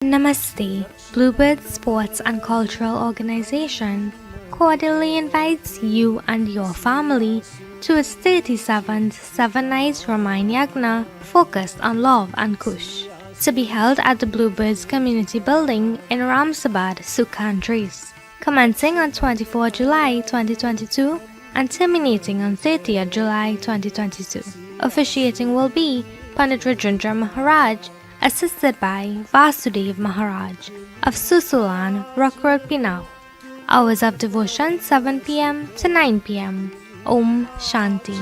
Namaste. Bluebird Sports and Cultural Organization cordially invites you and your family to its 37th 7-night Ramayana Yagna focused on love and Kush, to be held at the Bluebirds Community Building in Ramsabad, Sukhandris, commencing on 24 July 2022 and terminating on 30th July 2022. Officiating will be Pandit Rajendra Maharaj, assisted by Vasudev Maharaj of Susulan, Rock Road, Pinau. Hours of devotion 7 p.m. to 9 p.m. Om Shanti.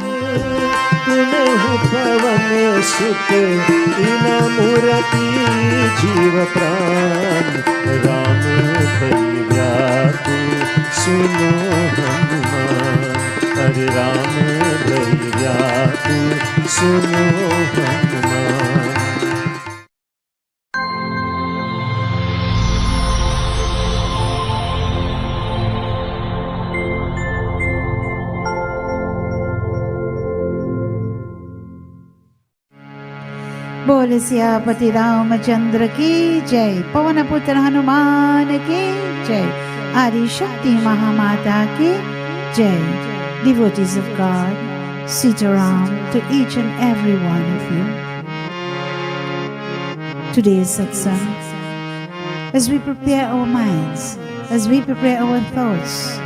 बोल सियापति रामचंद्र की जय। पवन पुत्र हनुमान की जय। आदि शक्ति महामाता की जय। Devotees of God, sit around to each and every one of you. Today's satsang, as we prepare our minds, as we prepare our thoughts,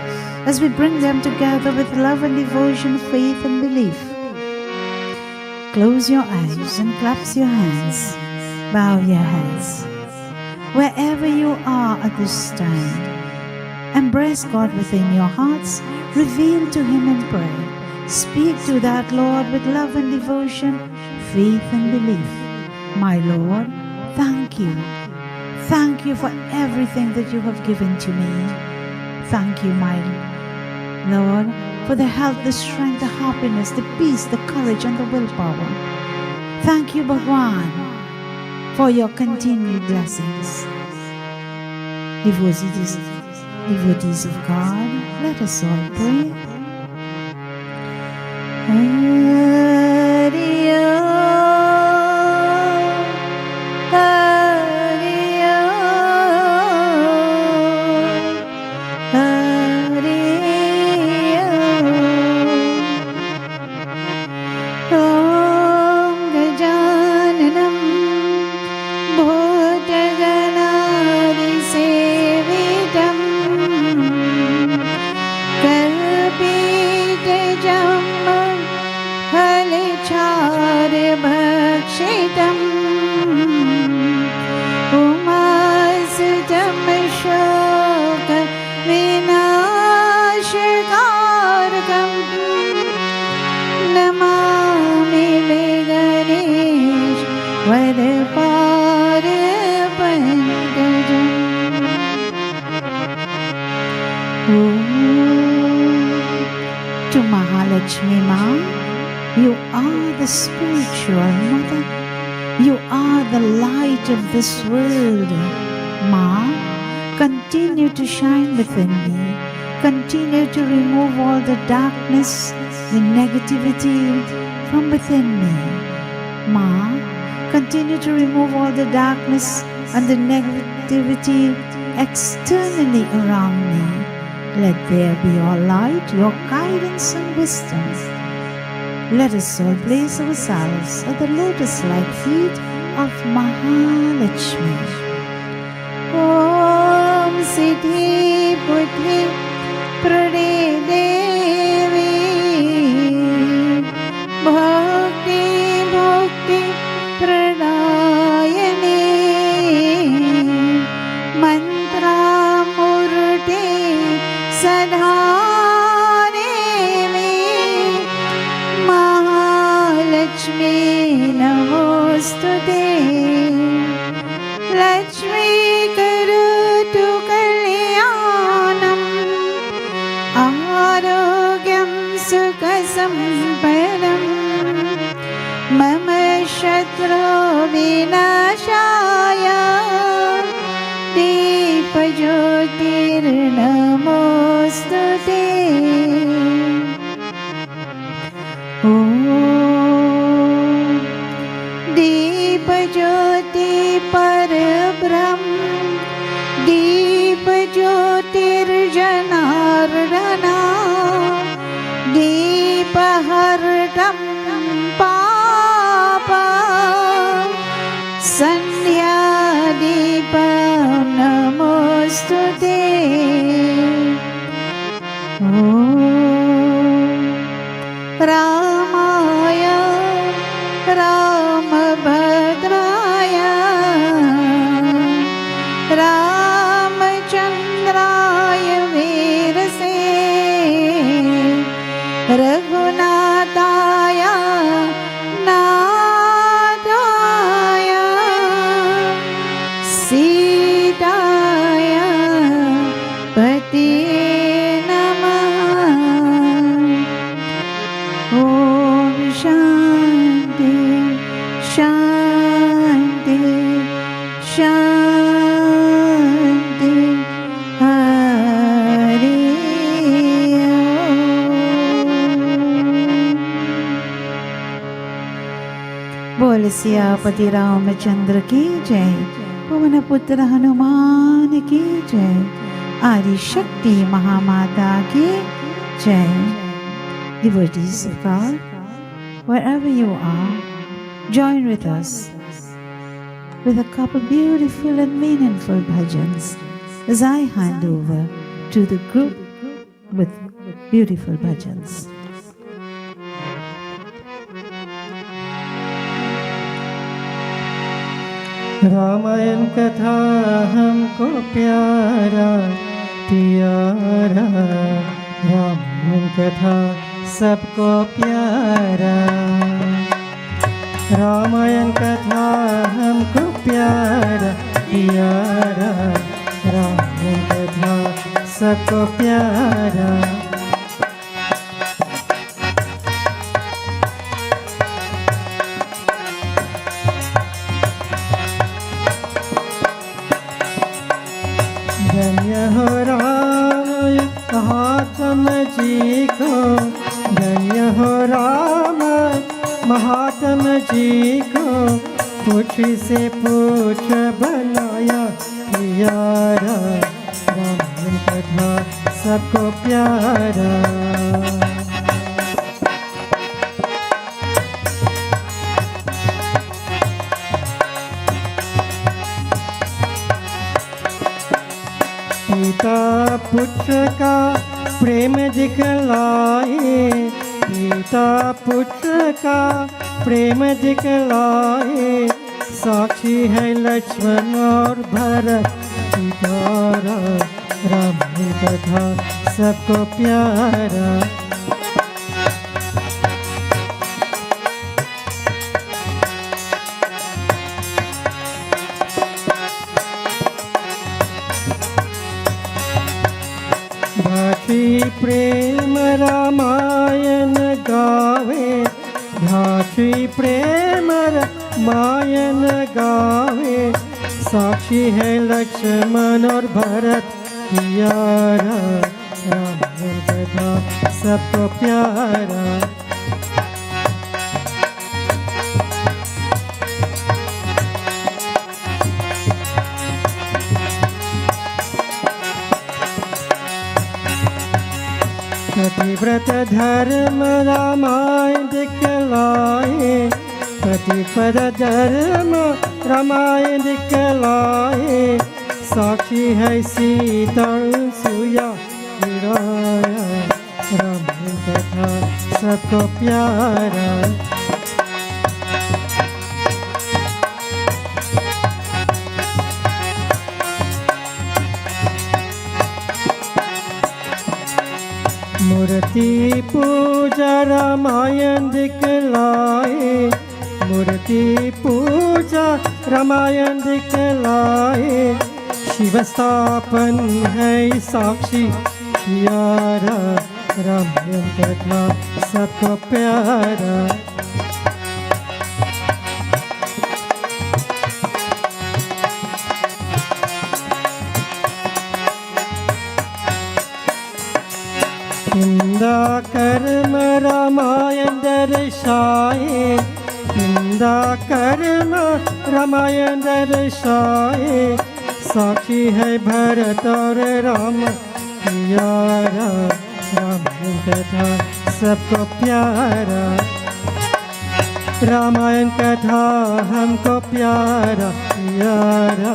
as we bring them together with love and devotion, faith and belief, close your eyes and clasp your hands, bow your heads. Wherever you are at this time, embrace God within your hearts, reveal to Him in prayer. Speak to that Lord with love and devotion, faith and belief. My Lord, thank you. Thank you for everything that you have given to me. Thank you, my Lord, for the health, the strength, the happiness, the peace, the courage, and the willpower. Thank you, Bhagwan, for your continued blessings. Devotees of God, let us all pray. To Mahalakshmi Ma, you are the spiritual mother. You are the light of this world. Ma, continue to shine within me. Continue to remove all the darkness, the negativity from within me. Ma, continue to remove all the darkness and the negativity externally around me. Let there be your light, your guidance and wisdom. Let us all place ourselves at the lotus-like feet of Mahalakshmi. Om Siddhi Buddhi Prade Devi Bhakti Bhakti Pradayane Mantra Murti Sadhane Mahalakshmi Namostute Lakshmi Karutu Kalyanam Arogyam Sukha Sampadam Mama Shatru Vinashaya Deepa Jyotir Namostute. Om Deepa Jyoti Par Brahma सीताय पते नमः। ओम शांति शांति शांति। हरि बोल सियापति रामचंद्र की जय। पवन पुत्र हनुमान की जय। आदि शक्ति महामाता की जय। Devotees of God, wherever you are, join with us with a couple beautiful and meaningful bhajans as I hand over to the group with beautiful bhajans. Ramayan कथा हमको प्यारा प्यारा, रामायण कथा सबको प्यारा। रामायण कथा हमको प्यारा प्यारा, रामायण कथा सबको प्यारा। धन्य हो राम महात्मा जी को, धन्य हो राम महात्मा जी को, पूछ से पूछ बनाया प्यारा, रामायण कथा सबको प्यारा। पिता पुत्र का प्रेम दिखलाए, पिता पुत्र का प्रेम दिखलाए, साक्षी है लक्ष्मण और भरत पितारा, रामायण कथा सबको प्यारा। भाषी प्रेम रामायण गावे, भाषी प्रेम रामायण गावे, साक्षी है लक्ष्मण और भरत प्यारा, रामायण कथा सबको प्यारा। पतिव्रत धर्म रामायण दिखलाए, पतिपद धर्म रामायण दिखलाए, साक्षी है सीता सुया विराया, रामायण कथा सबको प्यारा। मूर्ति पूजा रामायण दिखलाए, मूर्ति पूजा रामायण दिखलाए, शिव स्थापन है साक्षी प्यारा, रामायण कथा सबको प्यारा। निंदा कर्म रामायण दर्शाए, निंदा कर्म रामायण दर्शाए, साक्षी है भरत और राम प्यारा, रामायण कथा सबको प्यारा। रामायण कथा हमको प्यारा प्यारा,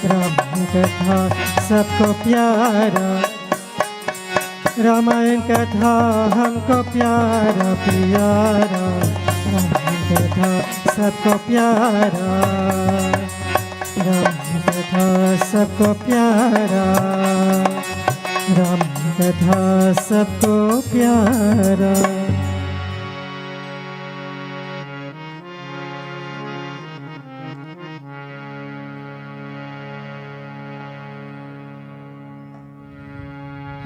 रामायण कथा सबको प्यारा। रामायण कथा हमको प्यारा प्यारा, रामायण कथा सबको प्यारा, रामायण कथा सबको प्यारा, रामायण कथा सबको प्यारा।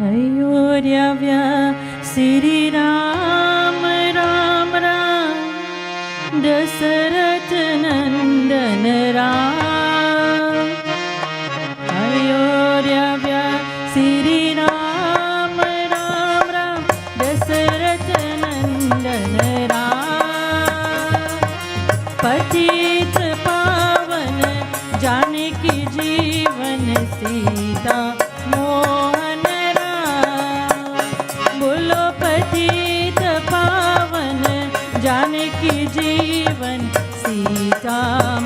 अयोध्या श्री राम राम राम दशरथ नंदन राम। अयोध्या श्री राम राम राम दशरथ नंदन राम। पतित पावन जानकी जीवन सीता मोहन राम। बोलो पतित पावन जानकी जीवन सीता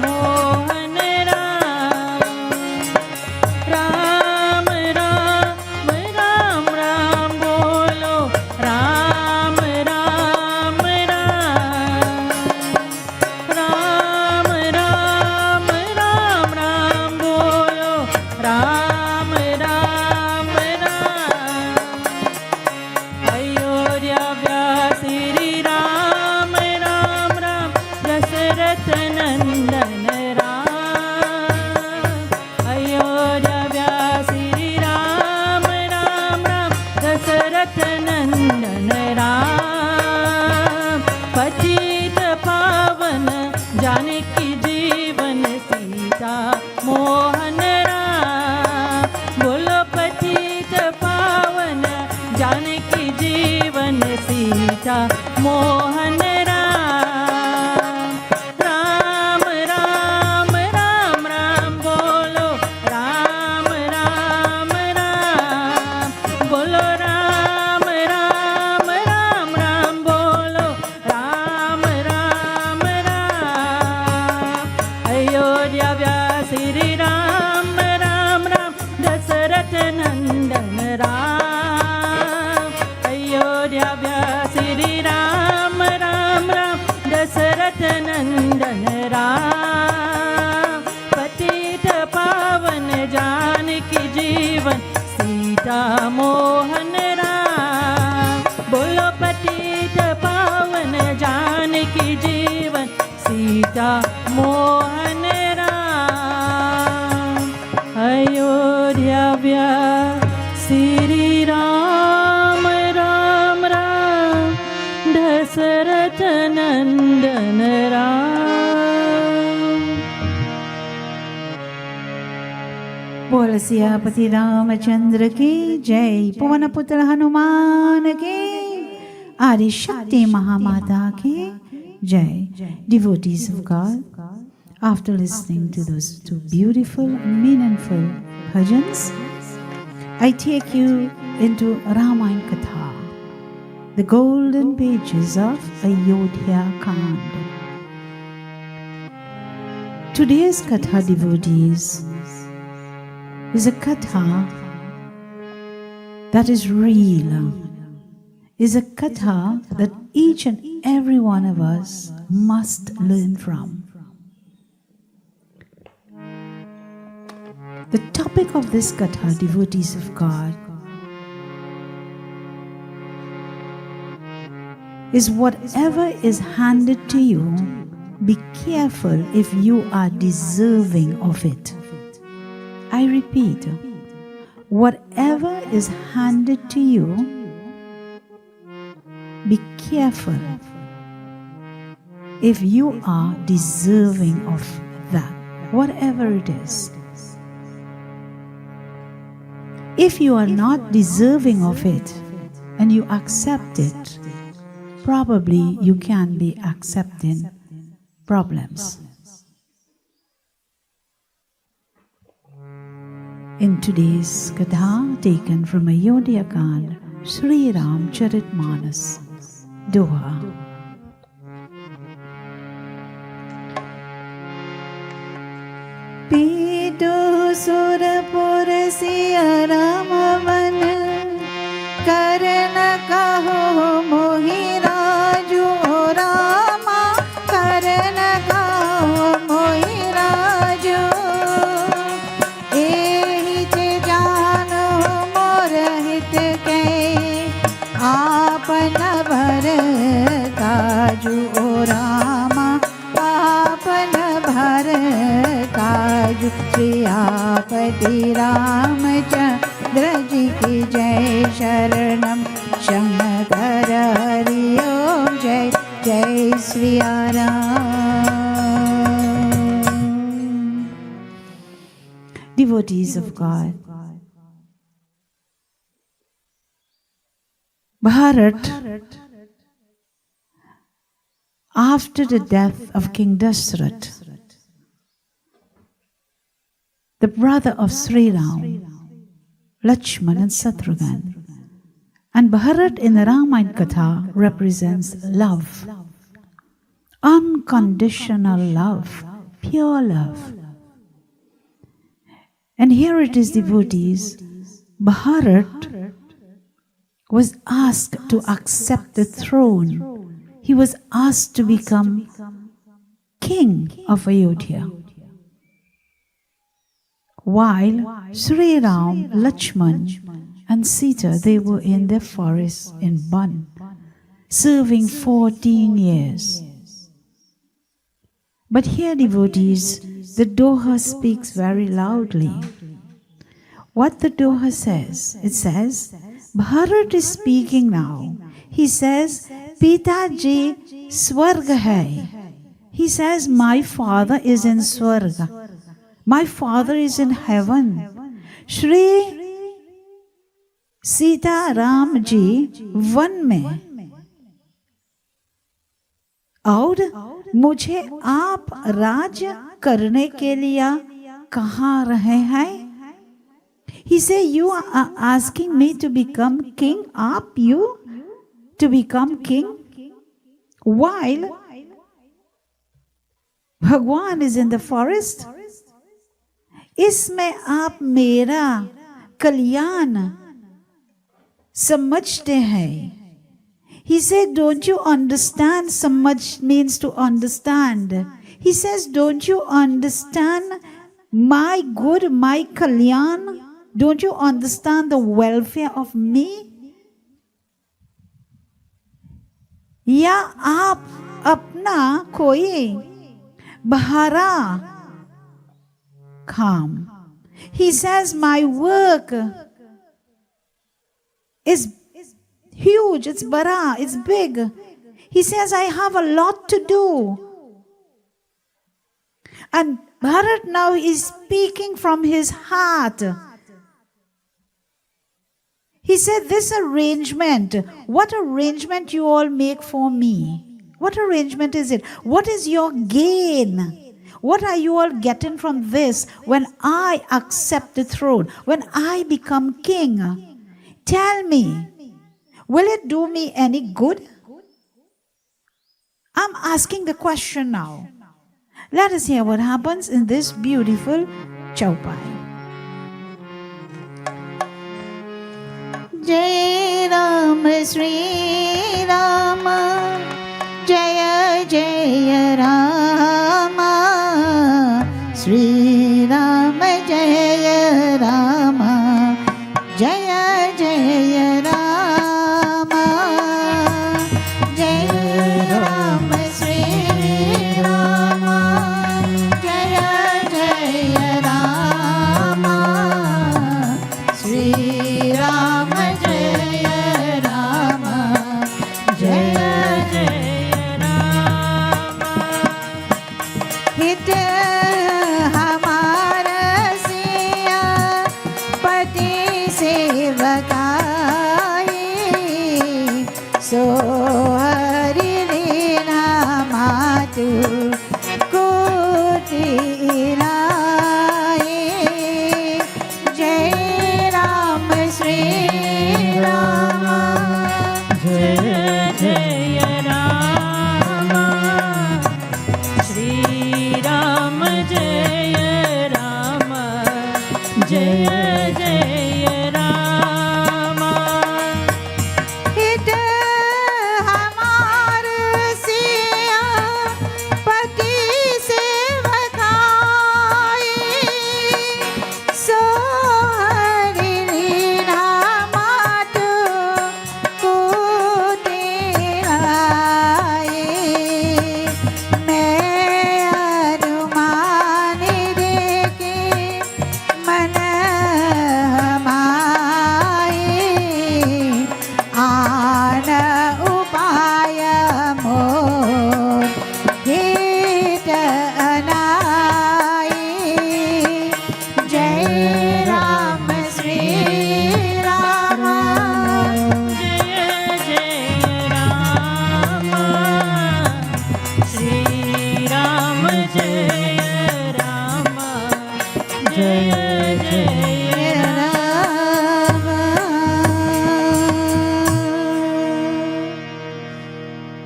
मोहन राम। राम राम राम राम बोलो राम राम राम। राम राम राम राम बोलो राम राम राम। अयोध्या श्री राम राम राम दशरथ नंदन राम। अयोध्या श्री राम राम राम दशरथ नंदन राम। पतित पावन जानकी जीवन सीता मोहन राम। बोलो पतित पावन जानकी जीवन सीता मोहन राम। राम राम राम राम बोलो राम राम राम। बोलो राम राम राम राम बोलो राम राम राम। अयोध्या श्री राम राम राम दशरथ नंदन राम। अयोध्या श्री राम राम राम दशरथ नंदन राम। पतित पावन जानकी जीवन सीता मोहन राम। बोलो पतित पावन जानकी जीवन सीता मोहन राम। अयोध्या श्री राम राम राम दशरथ नंदन राम। बोल सियापति रामचंद्र की जय। पवन पुत्र हनुमान की, आदि शक्ति महामाता की जय। Devotees of God, after listening to those two beautiful and meaningful bhajans, I take you into Ramayana katha, the golden pages of Ayodhya Kand. Today's katha, devotees, is a katha that is real, is a katha that each and every one of us must learn from. The topic of this katha, devotees of God, is whatever is handed to you, be careful if you are deserving of it. I repeat, whatever is handed to you, be careful if you are deserving of that, whatever it is. If you are not deserving of it and you accept it, probably you can be accepting problems. In today's katha taken from Ayodhya Kand, Sri Ram Charitmanas, Doha. पीटो सुरपुर Siya Ram one, करन कहो मोहि राजू रामा, करन कहो मोहि राजू। एहि जे जानो मोर हित के, आपन भर काजू रामा, आपन भर काजू। सियापति रामचंद्र ब्रज की जय शरणम शंकर हरि ओम जय जय Shri Ram. Devotees of God, Bharat, after the death of King Dashrath, the brother of Sri Ram, Lakshman and Shatrughan, and Bharat in the Ramayana katha represents love, unconditional love, pure love. And here it is, devotees, Bharat was asked to accept the throne. He was asked to become king of Ayodhya. While Sri Ram, Lakshman and Sita, they were in their forest in Ban, serving 14 years. But here, devotees, the Doha speaks very loudly. What the Doha says, it says, Bharat is speaking now. He says, Pitaji Swarga hai. He says, my father is in Swarga. My father is in heaven. Shri Sita Ram ji one में. और मुझे आप राज करने के लिए कहाँ रहे हैं? He said, you are asking me to become king. Up you to become king? While Bhagwan is in the forest. इसमें आप मेरा कल्याण समझते हैं. He said, don't you understand? Samajh means to understand. He says, don't you understand my good, my kalyan? Don't you understand the welfare of me? या आप अपना कोई बहारा काम. He says, my work is huge, it's bara, it's big. He says, I have a lot to do. And Bharat now is speaking from his heart. He said, this arrangement, what arrangement you all make for me? What arrangement is it? What is your gain? What are you all getting from this when I accept the throne, when I become king? Tell me. Will it do me any good? I'm asking the question now. Let us hear what happens in this beautiful chaupai. Jai Ram Sri Rama, Jaya Jaya Rama, Sri Rama Jaya Rama, Jaya Jaya Rama. Jaya Rama.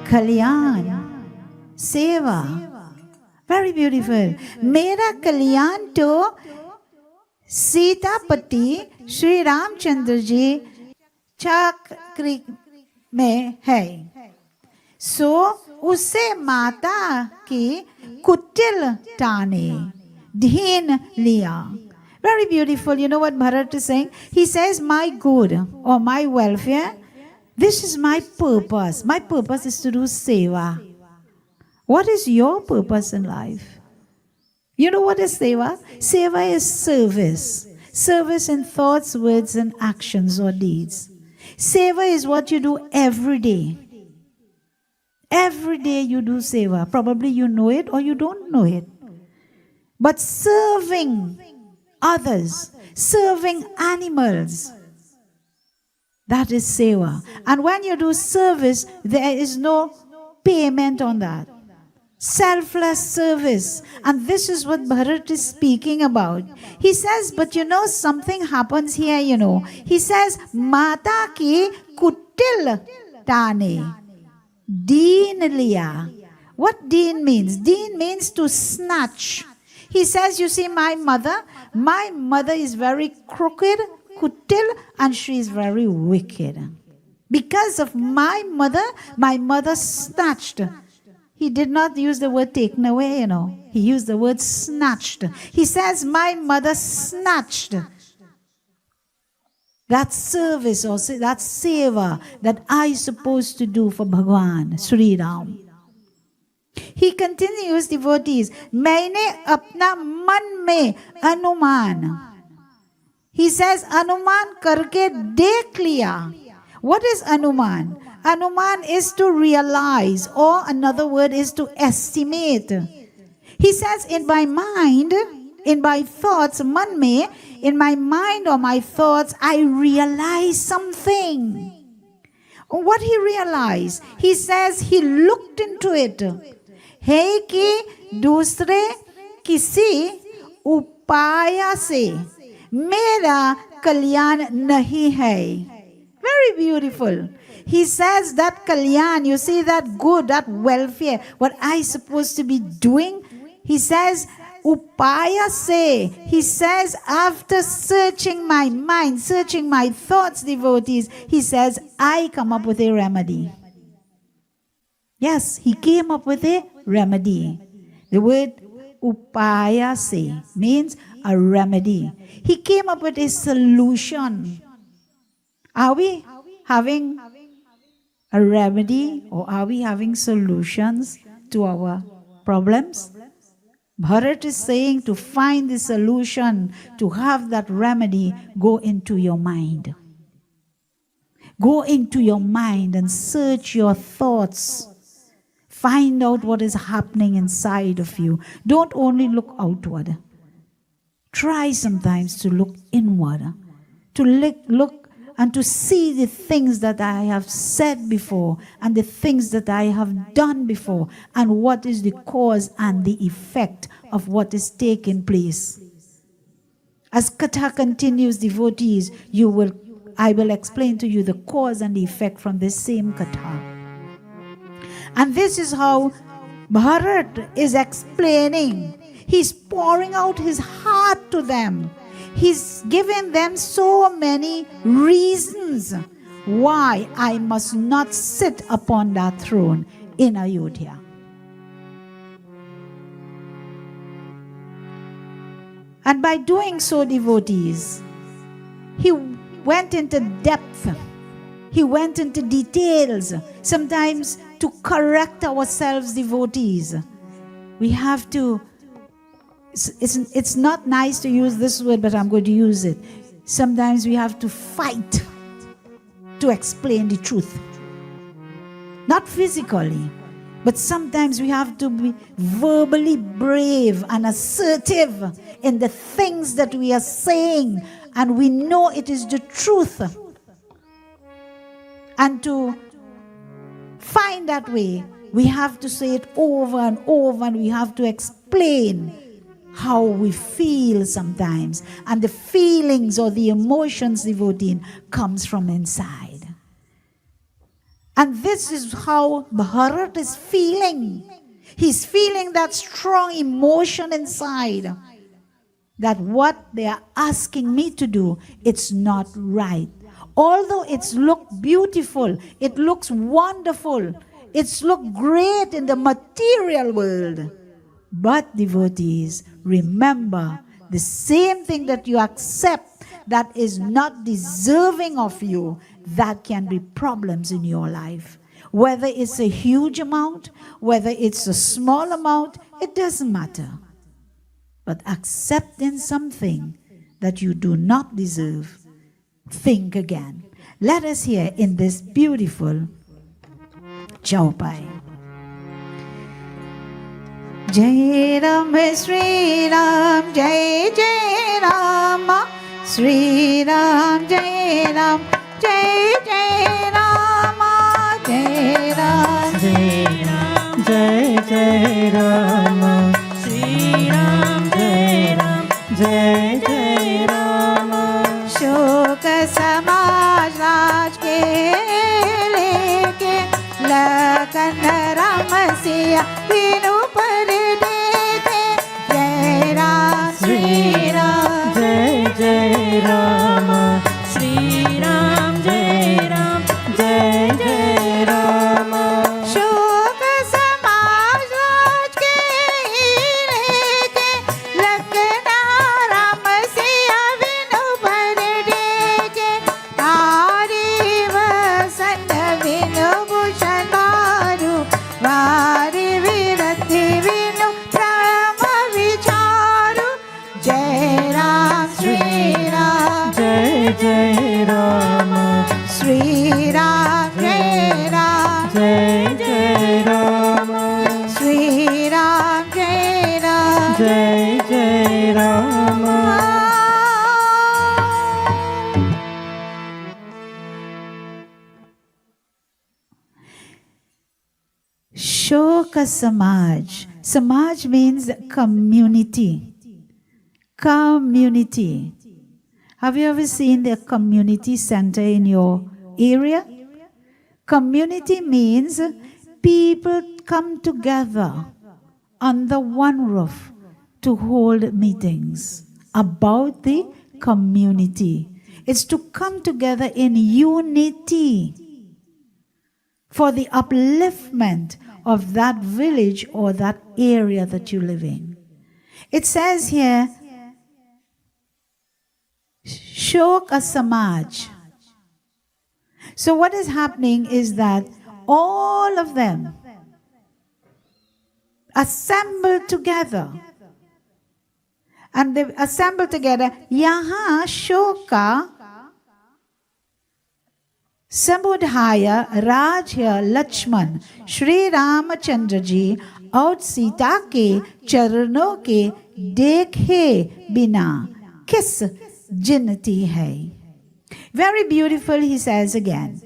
Kalyan, seva, very beautiful. Mera kalyan to Sitapati Shri Ramchandra ji चक्र में है, सो उसे माता की कुटिल टाने धीन लिया. Very beautiful. You know what Bharat is saying? He says, my good or my welfare, this is my purpose. My purpose is to do seva. What is your purpose in life? You know what is seva? Seva is service. Service in thoughts, words, and actions or deeds. Seva is what you do every day. Every day you do seva. Probably you know it or you don't know it. But serving others, serving animals, that is seva. And when you do service, there is no payment on that. Selfless service. And this is what Bharat is speaking about. He says, but you know, something happens here, you know. He says, Mata ki kutil tane. Deen liya. What deen means? Deen means to snatch. He says, you see, my mother is very crooked, kutil, and she is very wicked. Because of my mother snatched. He did not use the word taken away, you know. He used the word snatched. He says, my mother snatched that service or that seva that I supposed to do for Bhagwan, Sri Ram. He continues, devotees, Maine apna man mein anuman. He says, anuman karke dekh liya. What is anuman? Anuman is to realize, or another word is to estimate. He says, in my mind, in my thoughts, man mein, in my mind or my thoughts, I realize something. What he realized? He says he looked into it. Hey ki dusre kisi upaya se mera kalyan nahi hai. Very beautiful. He says that kalyan, you see that good, that welfare, what I supposed to be doing. He says upaya se. He says after searching my mind, searching my thoughts, devotees, he says I come up with a remedy. Yes, he came up with a remedy. The word upaya se means a remedy. He came up with a solution. Are we having a remedy or are we having solutions to our problems? Bharat is saying to find the solution, to have that remedy, go into your mind. Go into your mind and search your thoughts. Find out what is happening inside of you. Don't only look outward. Try sometimes to look inward, to look and to see the things that I have said before and the things that I have done before and what is the cause and the effect of what is taking place. As katha continues, devotees, I will explain to you the cause and the effect from this same katha. And this is how Bharat is explaining. He's pouring out his heart to them. He's given them so many reasons why I must not sit upon that throne in Ayodhya. And by doing so, devotees, he went into depth. He went into details, sometimes to correct ourselves, devotees. We have to, it's not nice to use this word, but I'm going to use it. Sometimes we have to fight to explain the truth. Not physically, but sometimes we have to be verbally brave and assertive in the things that we are saying, and we know it is the truth. And to find that way, we have to say it over and over, and we have to explain how we feel sometimes. And the feelings or the emotions, devotee, comes from inside. And this is how Bharat is feeling. He's feeling that strong emotion inside. That what they are asking me to do, it's not right. Although it's looked beautiful, it looks wonderful, it's looked great in the material world. But devotees, remember, the same thing that you accept that is not deserving of you, that can be problems in your life. Whether it's a huge amount, whether it's a small amount, it doesn't matter. But accepting something that you do not deserve, think again. Let us hear in this beautiful Chaupai. Jai Ram, Sri Ram, Jai Jai Ram, Sri Ram, Jai Ram, Jai Jai Ram, Jai Ram, Jai Ram, Jai Jai Ram, Sri Ram, Jai Ram, Jai Jai Ram. शोक समाज राज के लेके लखन राम सिया तीनों पर देखे जय Ram Shri Ram Jai Jai Ram, Shri Ram जय Ram Jai Jai Ram. शोक समाज राज के लेके लखन राम सिया विनु पर देखे तारी वसन विनु भूषण मारु वारी विरति विनु राम विचारु जय Ram Shri Ram Jai Jai Ram, Shri Ram जय Ram Jai Jai Ram, Shri Ram जय Ram Jai Jai Ram. Shoka Samaj. Samaj means community. Community. Have you ever seen the community center in your area? Community means people come together under one roof to hold meetings about the community. It's to come together in unity for the upliftment of that village or that area that you live in. It says here, Shoka Samaj. So what is happening is that all of them assemble together. And they assemble together. Yaha Shoka Samudhaya Rajya Lakshman Shri Ramachandra ji aur Sita ke charanon ke dekhe bina kis jinnati hai. Very beautiful, he says again.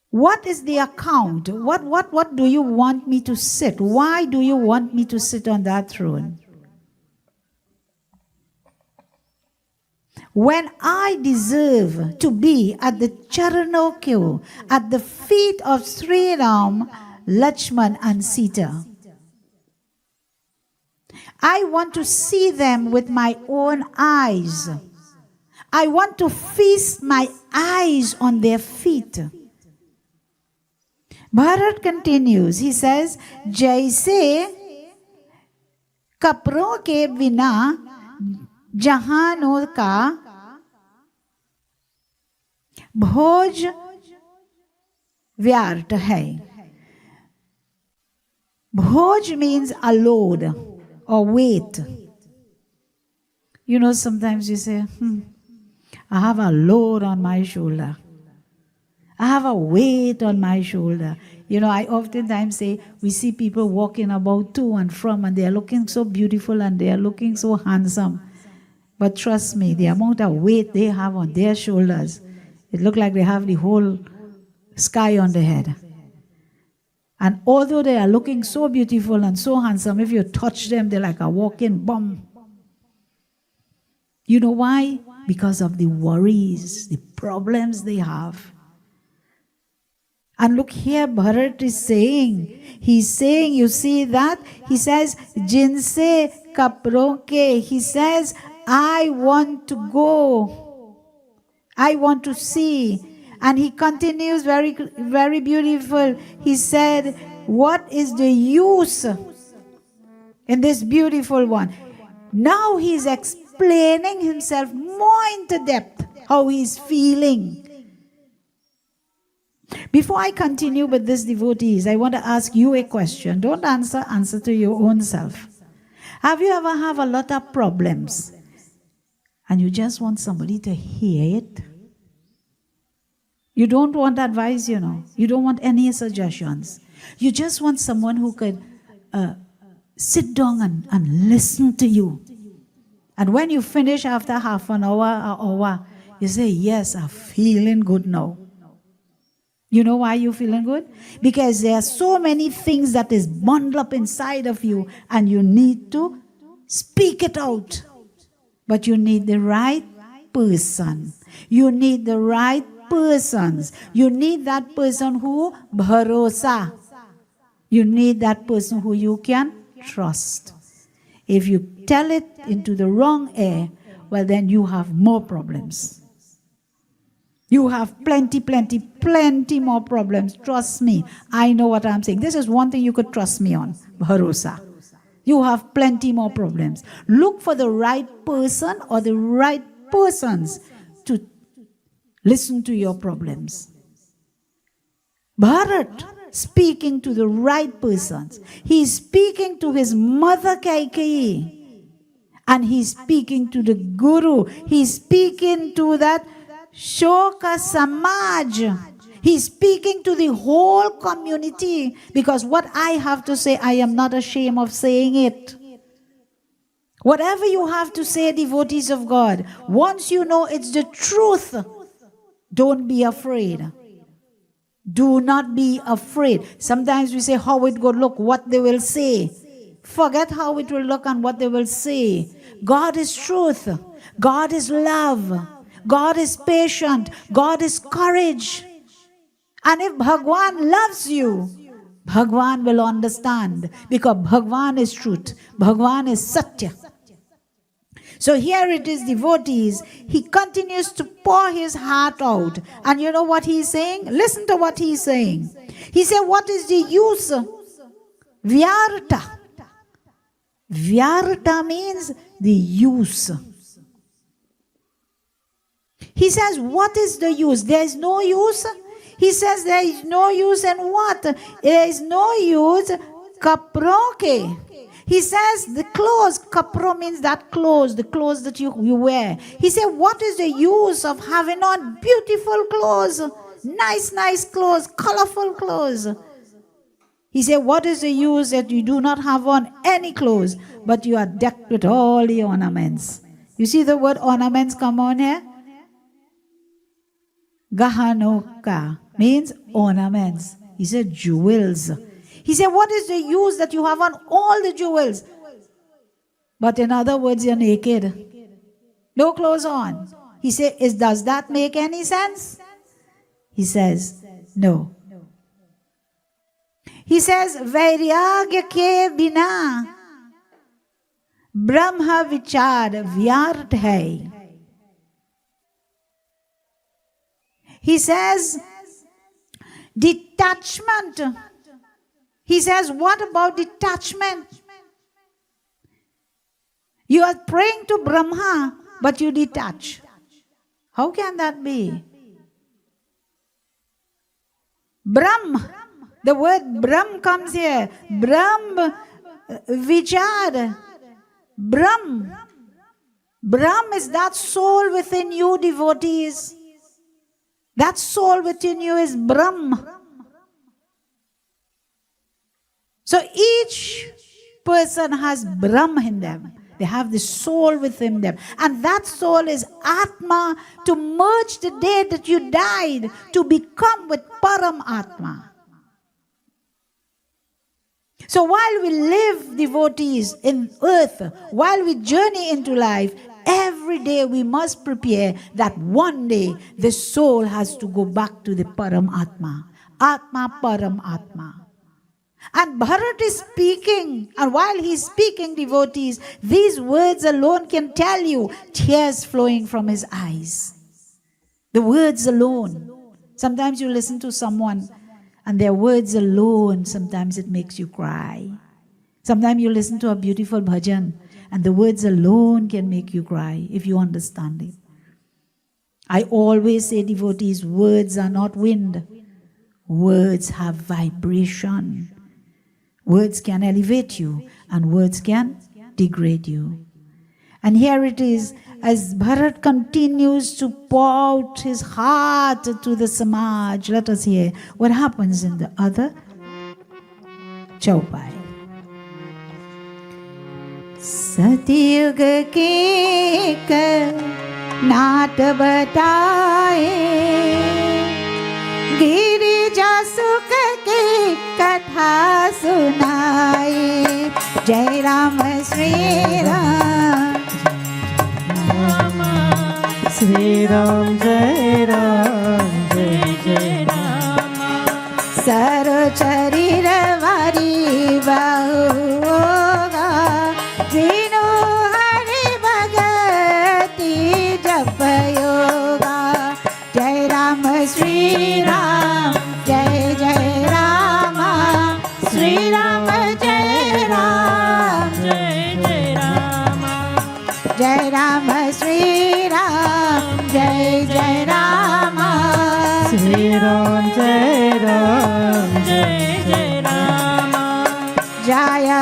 What is the account? What do you want me to sit? Why do you want me to sit on that throne? When I deserve to be at the Charanokyo, at the feet of Sri Ram, Lakshman and Sita. I want to see them with my own eyes. I want to feast my eyes on their feet. Bharat continues. He says, Jaise kapron ke bina jahanon ka bhoj vyart hai. Bhoj means a load or weight. You know, sometimes you say, I have a load on my shoulder. I have a weight on my shoulder. You know, I oftentimes say, we see people walking about to and from, and they are looking so beautiful and they are looking so handsome. But trust me, the amount of weight they have on their shoulders, it looks like they have the whole sky on their head. And although they are looking so beautiful and so handsome, if you touch them, they're like a walking bomb. You know why? Because of the worries, the problems they have. And look here, Bharat is saying, he's saying, you see that? He says, Jinse kapron ke. He says, I want to go. I want to see. And he continues very, very beautiful. He said, what is the use in this beautiful one? Now he's explaining himself more into depth, how he's feeling. Before I continue with this, devotees, I want to ask you a question. Don't answer to your own self. Have you ever have a lot of problems and you just want somebody to hear it? You don't want advice, you know. You don't want any suggestions. You just want someone who could sit down and listen to you. And when you finish after half an hour, you say, yes, I'm feeling good now. You know why you're feeling good? Because there are so many things that is bundled up inside of you and you need to speak it out. But you need the right person. You need the right persons. You need that person who bharosa. You need that person who you can trust. If you tell it into the wrong air, well then you have more problems. You have plenty more problems. Trust me. I know what I'm saying. This is one thing you could trust me on. Bharosa. You have plenty more problems. Look for the right person or the right persons to listen to your problems. Bharat speaking to the right persons. He's speaking to his mother Kaikeyi. And he's speaking to the Guru. He's speaking to that Shoka Samaj. He's speaking to the whole community. Because what I have to say, I am not ashamed of saying it. Whatever you have to say, devotees of God, once you know it's the truth, don't be afraid. Do not be afraid. Sometimes we say how it will look, what they will say. Forget how it will look and what they will say. God is truth. God is love. God is patient. God is courage. And if Bhagwan loves you, Bhagwan will understand. Because Bhagwan is truth. Bhagwan is Satya. So here it is, devotees. He continues to pour his heart out. And you know what he's saying? Listen to what he's saying. He said, what is the use? Vyarta. Vyarta means the use. He says, what is the use? There is no use. He says there is no use in what? There is no use. Kaproke. He says the clothes, kapro means that clothes, the clothes that you wear. He said, what is the use of having on beautiful clothes, nice clothes, colorful clothes? He said, what is the use that you do not have on any clothes, but you are decked with all the ornaments? You see the word ornaments come on here? Gahanoka means ornaments. He said jewels. He said, what is the use that you have on all the jewels? But in other words, you're naked. No clothes on. He said, does that make any sense? He says, no. He says, Vairagya ke bina Brahma vichar vyart hai. He says, detachment. He says, what about detachment? You are praying to Brahma, but you detach. How can that be? Brahm, the word Brahm comes here. Brahm, vichar. Brahm. Brahm is that soul within you, devotees. That soul within you is Brahm. So each person has Brahm in them. They have the soul within them. And that soul is Atma, to merge the day that you died, to become with Param Atma. So while we live, devotees, in earth, while we journey into life, every day we must prepare that one day the soul has to go back to the Param Atma. Atma Param Atma. And Bharat is speaking, and while he's speaking, devotees, these words alone can tell you tears flowing from his eyes. The words alone. Sometimes you listen to someone and their words alone, sometimes it makes you cry. Sometimes you listen to a beautiful bhajan and the words alone can make you cry if you understand it. I always say, devotees, words are not wind. Words have vibration. Words can elevate you and words can degrade you. And here it is, as Bharat continues to pour out his heart to the Samaj. Let us hear what happens in the other Chaupai. सतयुग के नाट बताए, गिरिजा सुख की कथा सुनाए। जय राम श्री राम, श्री राम जय राम, जय जय राम। सरो शरीर वारी बहुगा, जिनो हरि भगति जप योगा। जय राम श्री राम, जय जय राम, श्री राम जय राम, जय जय राम। जय राम श्री राम, जय जय राम, श्री राम जय राम, जय जय राम। जाया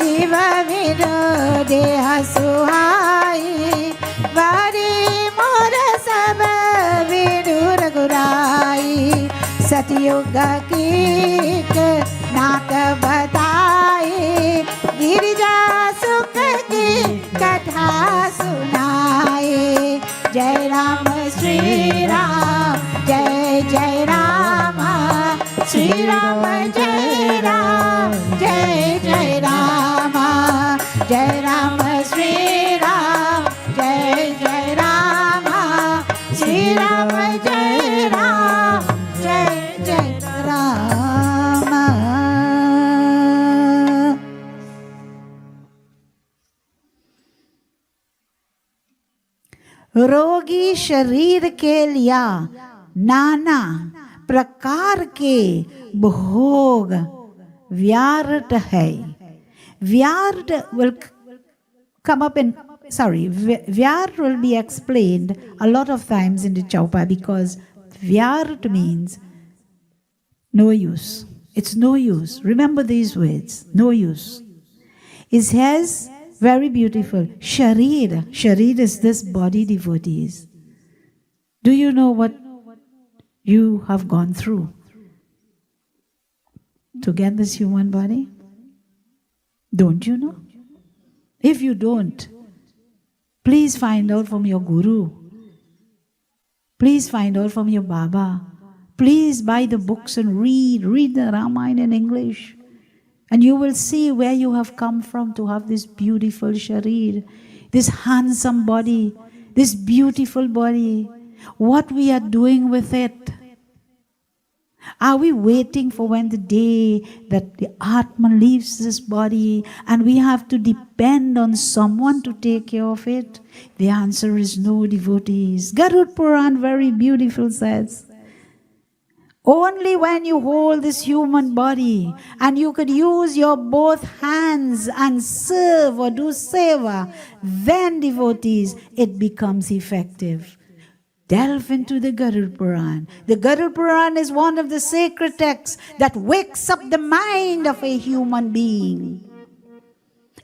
जीव विरो देह सुहाई, वारी मोर सब विदुर गुराई। सतयुग की नाक बताई, गिरिजा सुख की कथा सुनाई। जय राम श्री राम, जय जय राम, श्री राम जय राम, जय जय राम। जय राम श्री राम, जय जय राम, श्री राम जय राम, जय जय राम। रोगी शरीर के लिया नाना प्रकार के भोग व्यारट है. Vyart will come up in, Vyart will be explained a lot of times in the Chaupa, because Vyart means no use. It's no use. Remember these words, no use. It says, very beautiful, Sharir. Sharir is this body, devotees. Do you know what you have gone through to get this human body? Don't you know? If you don't, please find out from your guru. Please find out from your Baba. Please buy the books and read the Ramayana in English. And you will see where you have come from to have this beautiful sharir, this handsome body, this beautiful body. What we are doing with it. Are we waiting for when the day that the Atma leaves this body and we have to depend on someone to take care of it? The answer is no, devotees. Garud Puran very beautiful says, only when you hold this human body and you could use your both hands and serve or do seva, then, devotees, it becomes effective. Delve into the Garud Puran. The Garud Puran is one of the sacred texts that wakes up the mind of a human being.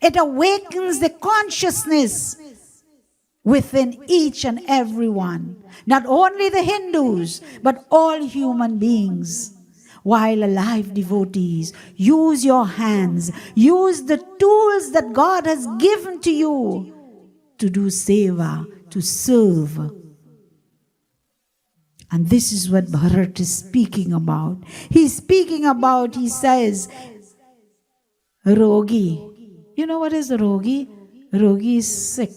It awakens the consciousness within each and every one. Not only the Hindus, but all human beings. While alive, devotees, use your hands. Use the tools that God has given to you to do seva, to serve. And this is what Bharat is speaking about. He's speaking about, he says, Rogi. You know what is rogi? Rogi is sick.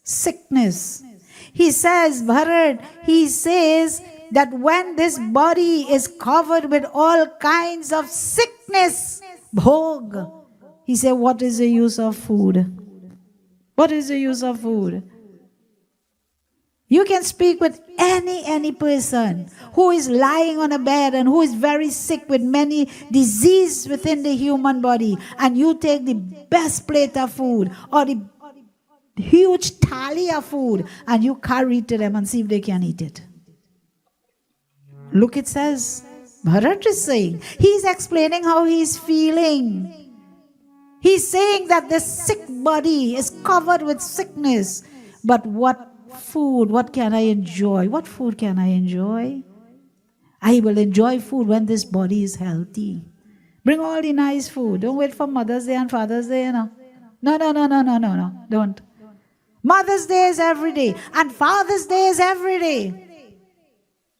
Sickness. He says, Bharat, he says that when this body is covered with all kinds of sickness, bhog, he said, what is the use of food? What is the use of food? You can speak with any person who is lying on a bed and who is very sick with many diseases within the human body, and you take the best plate of food or the huge thali of food and you carry it to them and see if they can eat it. Look, it says, Bharat is saying, he's explaining how he's feeling. He's saying that the sick body is covered with sickness, but what food, what can I enjoy? What food can I enjoy? I will enjoy food when this body is healthy. Bring all the nice food. Don't wait for Mother's Day and Father's Day, you know. No. Don't. Mother's Day is every day and Father's Day is every day.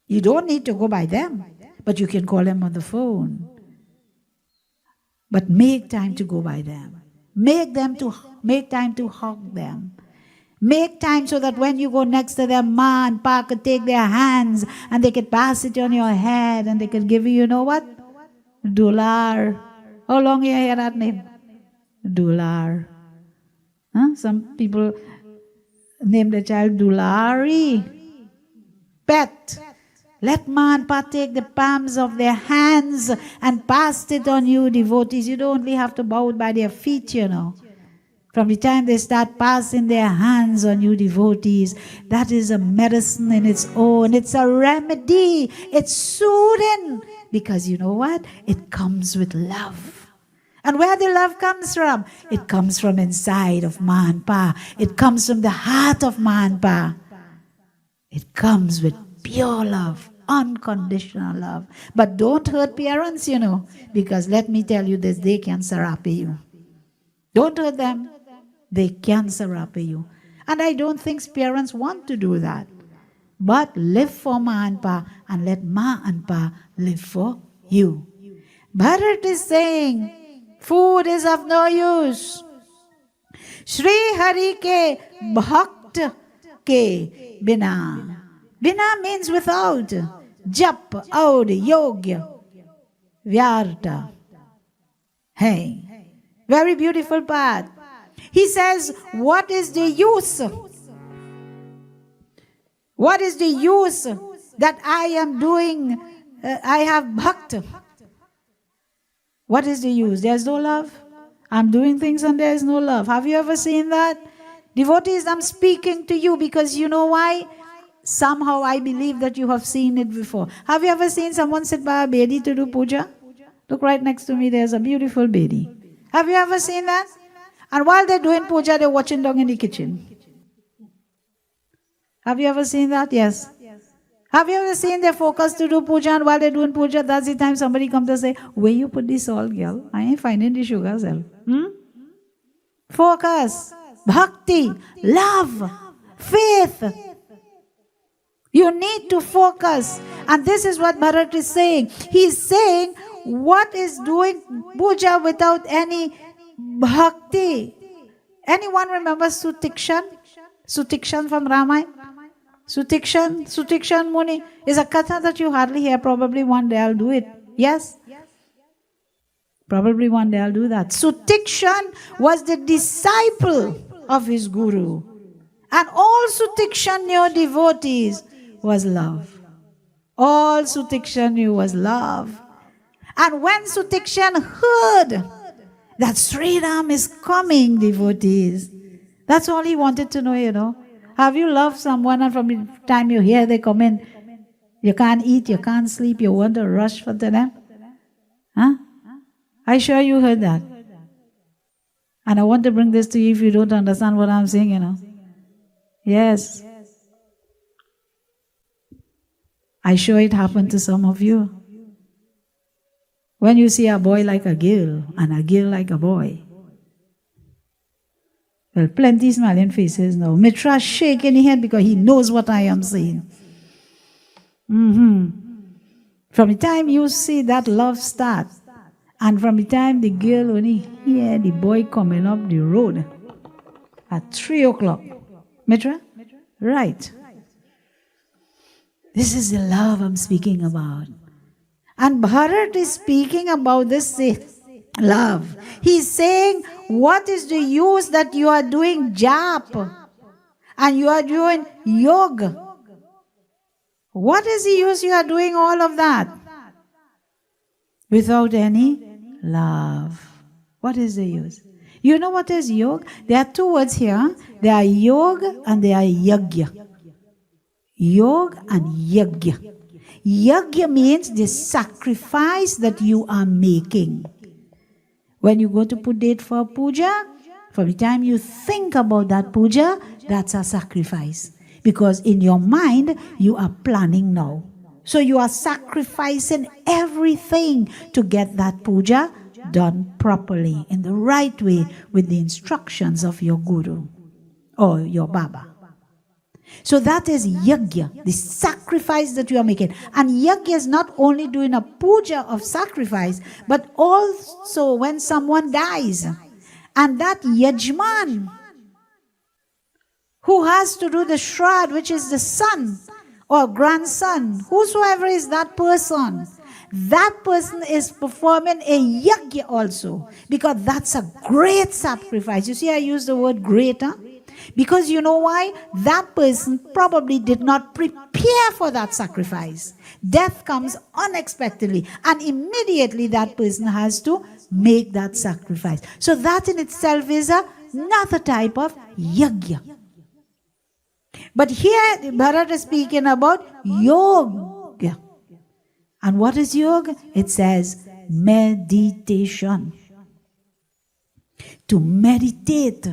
You don't need to go by them, but you can call them on the phone. But make time to go by them. Make time to hug them. Make time so that when you go next to them, Ma and Pa could take their hands and they could pass it on your head and they could give you know what? Dular. How long you hear that name? Dular. Huh? Some people name the child Dulari. Pet. Let Ma and Pa take the palms of their hands and pass it on you, devotees. You don't only have to bow by their feet, you know. From the time they start passing their hands on you, devotees, that is a medicine in its own. It's a remedy. It's soothing. Because you know what? It comes with love. And where the love comes from? It comes from inside of Ma and Pa. It comes from the heart of Ma and Pa. It comes with pure love, unconditional love. But don't hurt parents, you know, because let me tell you this, they can sarape you. Don't hurt them. They can sarape you. And I don't think parents want to do that. But live for Ma and Pa and let Ma and Pa live for you. Bharat is saying, food is of no use. Shri Hari ke bhakt ke bina. Bina means without. Jap, aud, yogya, vyarta. Hey. Very beautiful part. He says, what is the use? What is the use that I am doing? I have bhakti. What is the use? There's no love. I'm doing things and there is no love. Have you ever seen that? Devotees, I'm speaking to you because you know why? Somehow I believe that you have seen it before. Have you ever seen someone sit by a bedi to do puja? Look right next to me, there's a beautiful bedi. Have you ever seen that? And while they're doing puja, they're watching down in the kitchen. Have you ever seen that? Yes. Have you ever seen their focus to do puja, and while they're doing puja, that's the time somebody comes to say, where you put the salt, girl? I ain't finding the sugar, cell. Focus, bhakti, love, faith. You need to focus. And this is what Bharat is saying. He's saying, what is doing puja without any bhakti? Anyone remember Sutikshan? Sutikshan from Ramayana? Sutikshan Muni is a katha that you hardly hear. Probably one day I'll do it. Yes? Probably one day I'll do that. Sutikshan was the disciple of his guru. And all Sutikshan knew devotees was love. All Sutikshan knew was love. And when Sutikshan heard that Sri Ram is coming, devotees, that's all he wanted to know, you know. Have you loved someone and from the time you hear they come in, you can't eat, you can't sleep, you want to rush for them? Huh? I'm sure you heard that. And I want to bring this to you if you don't understand what I'm saying, you know. Yes. I'm sure it happened to some of you. When you see a boy like a girl and a girl like a boy. Well, plenty smiling faces now. Mitra shaking his head because he knows what I am saying. From the time you see that love start, And from the time the girl only hear the boy coming up the road at 3 o'clock. Mitra? Right. This is the love I'm speaking about. And Bharat is speaking about this love. He's saying, what is the use that you are doing jap and you are doing yoga? What is the use you are doing all of that without any love? What is the use? You know what is yoga? There are two words here. There are yoga and there are yagya. Yoga and yagya. Yagya means the sacrifice that you are making. When you go to put date for a puja, from the time you think about that puja, that's a sacrifice. Because in your mind, you are planning now. So you are sacrificing everything to get that puja done properly, in the right way, with the instructions of your guru or your baba. So that is yagya, the sacrifice that you are making. And yagya is not only doing a puja of sacrifice, but also when someone dies. And that yajman who has to do the shrad, which is the son or grandson, whosoever is that person is performing a yagya also. Because that's a great sacrifice. You see, I use the word great, huh? Because you know why? That person probably did not prepare for that sacrifice. Death comes unexpectedly, and immediately that person has to make that sacrifice. So that in itself is another type of yagya. But here Bharat is speaking about yoga. And what is yoga? It says meditation. To meditate.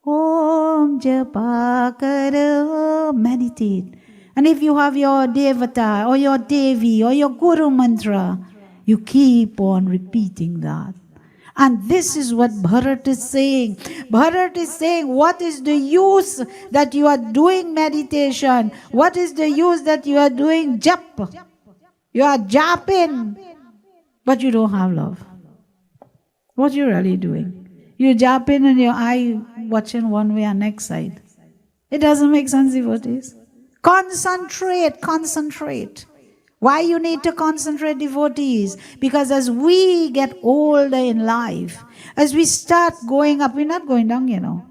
Om japa karo, meditate. And if you have your devata or your devi or your guru mantra, you keep on repeating that. And this is what Bharat is saying. Bharat is saying, what is the use that you are doing meditation? What is the use that you are doing jap? You are japping, but you don't have love. What are you really doing? You japping and your eye watching one way and next side. It doesn't make sense, devotees. Concentrate. Why you need to concentrate, devotees? Because as we get older in life, as we start going up, we're not going down, you know.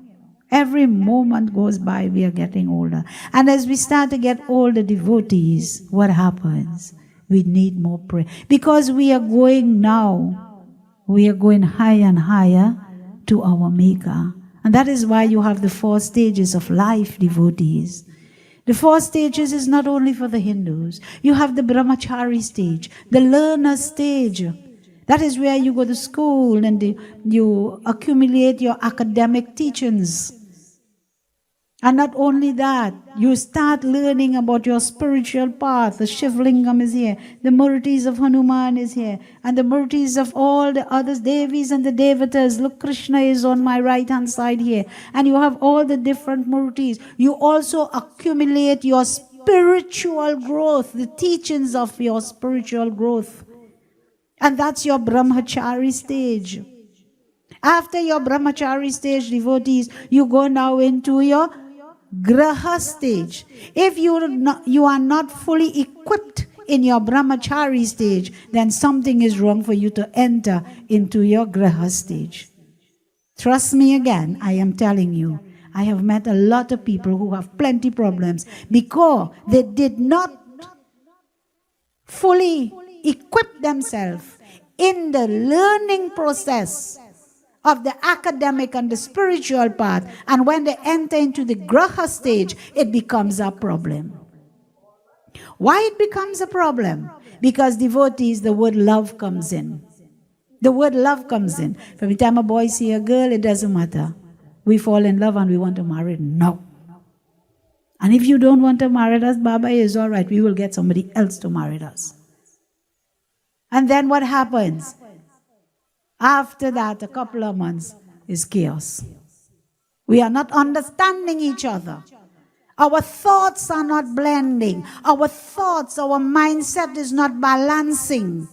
Every moment goes by, we are getting older. And as we start to get older, devotees, what happens? We need more prayer. Because we are going now, we are going higher and higher to our Maker. And that is why you have the 4 stages of life, devotees. The 4 stages is not only for the Hindus. You have the brahmachari stage, the learner stage. That is where you go to school and you accumulate your academic teachings. And not only that, you start learning about your spiritual path. The Shivlingam is here. The Murtis of Hanuman is here. And the Murtis of all the others, Devis and the Devatas. Look, Krishna is on my right hand side here. And you have all the different Murtis. You also accumulate your spiritual growth, the teachings of your spiritual growth. And that's your brahmachari stage. After your brahmachari stage, devotees, you go now into your graha stage. If you are not fully equipped in your brahmachari stage, then something is wrong for you to enter into your graha stage. Trust me again, I am telling you, I have met a lot of people who have plenty problems because they did not fully equip themselves in the learning process of the academic and the spiritual path. And when they enter into the graha stage, it becomes a problem. Why it becomes a problem? Because devotees, the word love comes in. The word love comes in. From the time a boy sees a girl, it doesn't matter. We fall in love and we want to marry. No. And if you don't want to marry us, Baba is all right. We will get somebody else to marry us. And then what happens? After that, a couple of months is chaos. We are not understanding each other. Our thoughts are not blending. Our thoughts, our mindset is not balancing.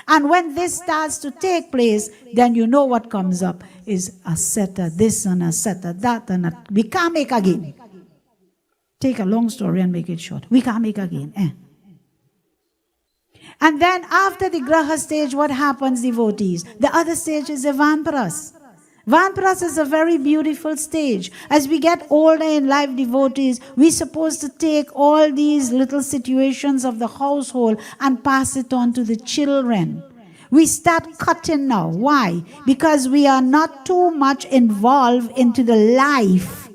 And when this starts to take place, then you know what comes up is asetta this and asetta that, and we can't make again. Take a long story and make it short. We can't make again. And then after the graha stage, what happens, devotees? The other stage is the vanparas. Vanparas is a very beautiful stage. As we get older in life, devotees, we're supposed to take all these little situations of the household and pass it on to the children. We start cutting now. Why? Because we are not too much involved into the life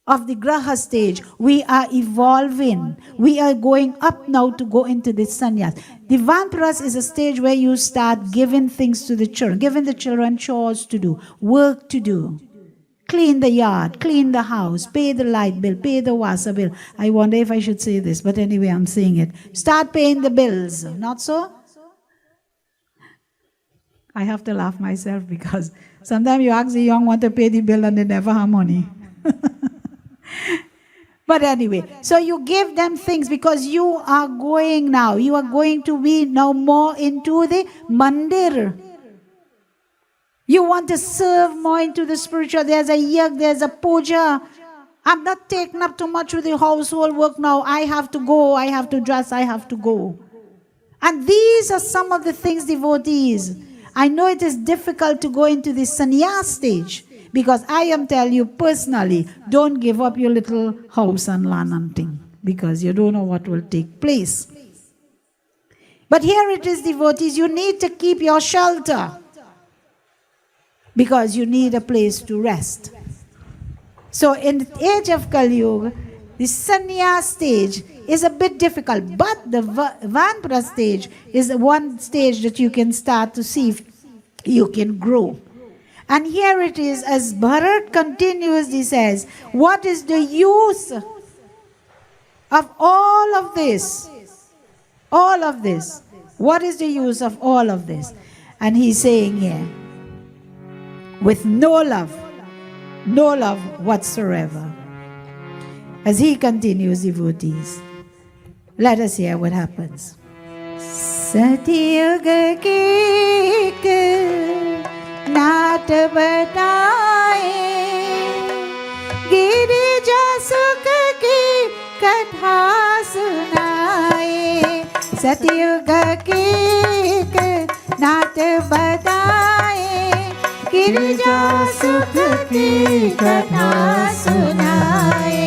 of the graha stage. We are evolving. We are going up now to go into the sannyas. The vanparas is a stage where you start giving things to the children, giving the children chores to do, work to do. Clean the yard, clean the house, pay the light bill, pay the water bill. I wonder if I should say this, but anyway, I'm saying it. Start paying the bills, not so? I have to laugh myself because sometimes you ask the young one to pay the bill and they never have money. But anyway, so you give them things because you are going now. You are going to be now more into the mandir. You want to serve more into the spiritual. There's a yag, there's a puja. I'm not taking up too much with the household work now. I have to go, I have to dress, I have to go. And these are some of the things, devotees. I know it is difficult to go into the sannyas stage. Because I am telling you personally, don't give up your little house and land and thing. Because you don't know what will take place. But here it is, devotees, you need to keep your shelter. Because you need a place to rest. So in the age of Kali Yuga, the sannyas stage is a bit difficult. But the vanpara stage is the one stage that you can start to see if you can grow. And here it is, as Bharat continues, he says, what is the use of all of this? All of this. What is the use of all of this? And he's saying here, with no love whatsoever. As he continues, devotees, let us hear what happens. Satyuga ke नाट बताए गिरिजा सुख की कथा सुनाए सतयुग की नाट बताए गिरिजा सुख की कथा सुनाए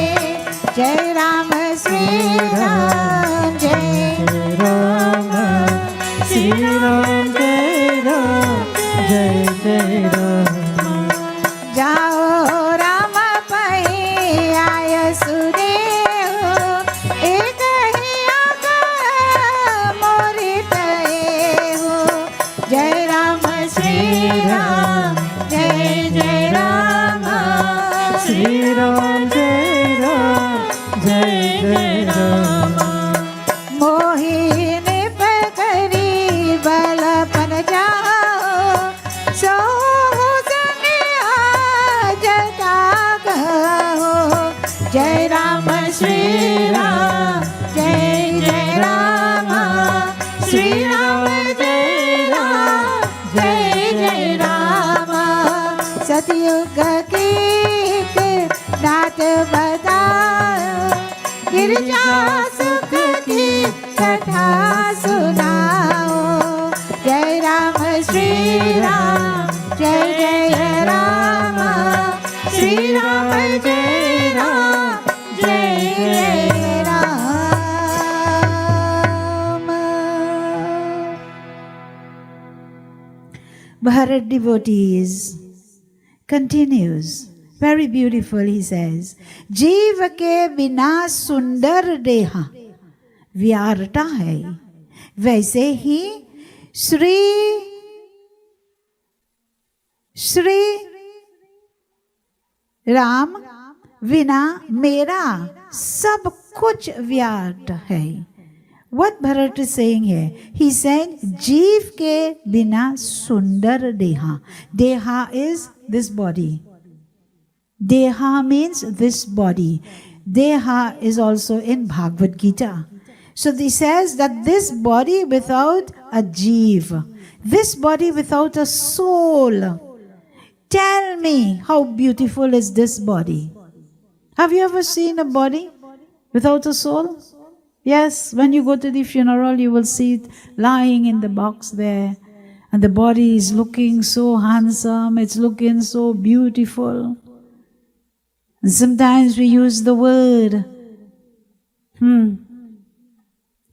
जय राम श्री राम जय राम श्री राम जय राम जय जय राम जाओ राम पै आय सुदेव एक ही आका मोरी तय हो जय राम श्री राम जय जय राम श्री राम जय राम जय जय राम मोहिनी पकड़ी बलपन जाओ सो सनिया जटा कहो जय राम श्री राम जय जय राम श्री राम जय राम जय जय राम सतयुग की नाट बताओ गिरिजा सुख की कथा सुनाओ जय राम श्री राम जय जय राम श्री राम जय राम जय जय Ram Bharat devotees continues. Very beautiful, he says. जीव के बिना सुंदर देहा व्यारता है, वैसे ही श्री राम बिना मेरा सब कुछ व्यर्थ है. What Bharat is saying here? He's saying, जीव के बिना सुंदर देहा. Deha is this body. Deha means this body. Deha is also in Bhagavad Gita. So he says that this body without a jeev, this body without a soul, tell me how beautiful is this body. Have you ever seen a body without a soul? Yes, when you go to the funeral, you will see it lying in the box there. And the body is looking so handsome, it's looking so beautiful. And sometimes we use the word,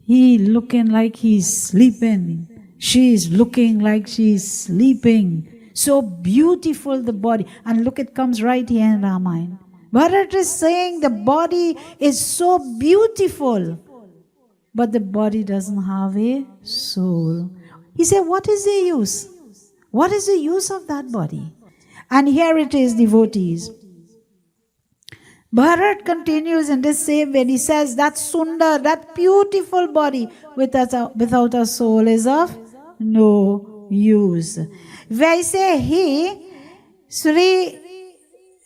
he looking like he's sleeping. She's looking like she's sleeping. So beautiful the body. And look, it comes right here in Ramayana. Bharat is saying the body is so beautiful, but the body doesn't have a soul. He said, what is the use? What is the use of that body? And here it is, devotees. Bharat continues in this same way. He says that sundar, that beautiful body without a soul is of no use. वैसे ही श्री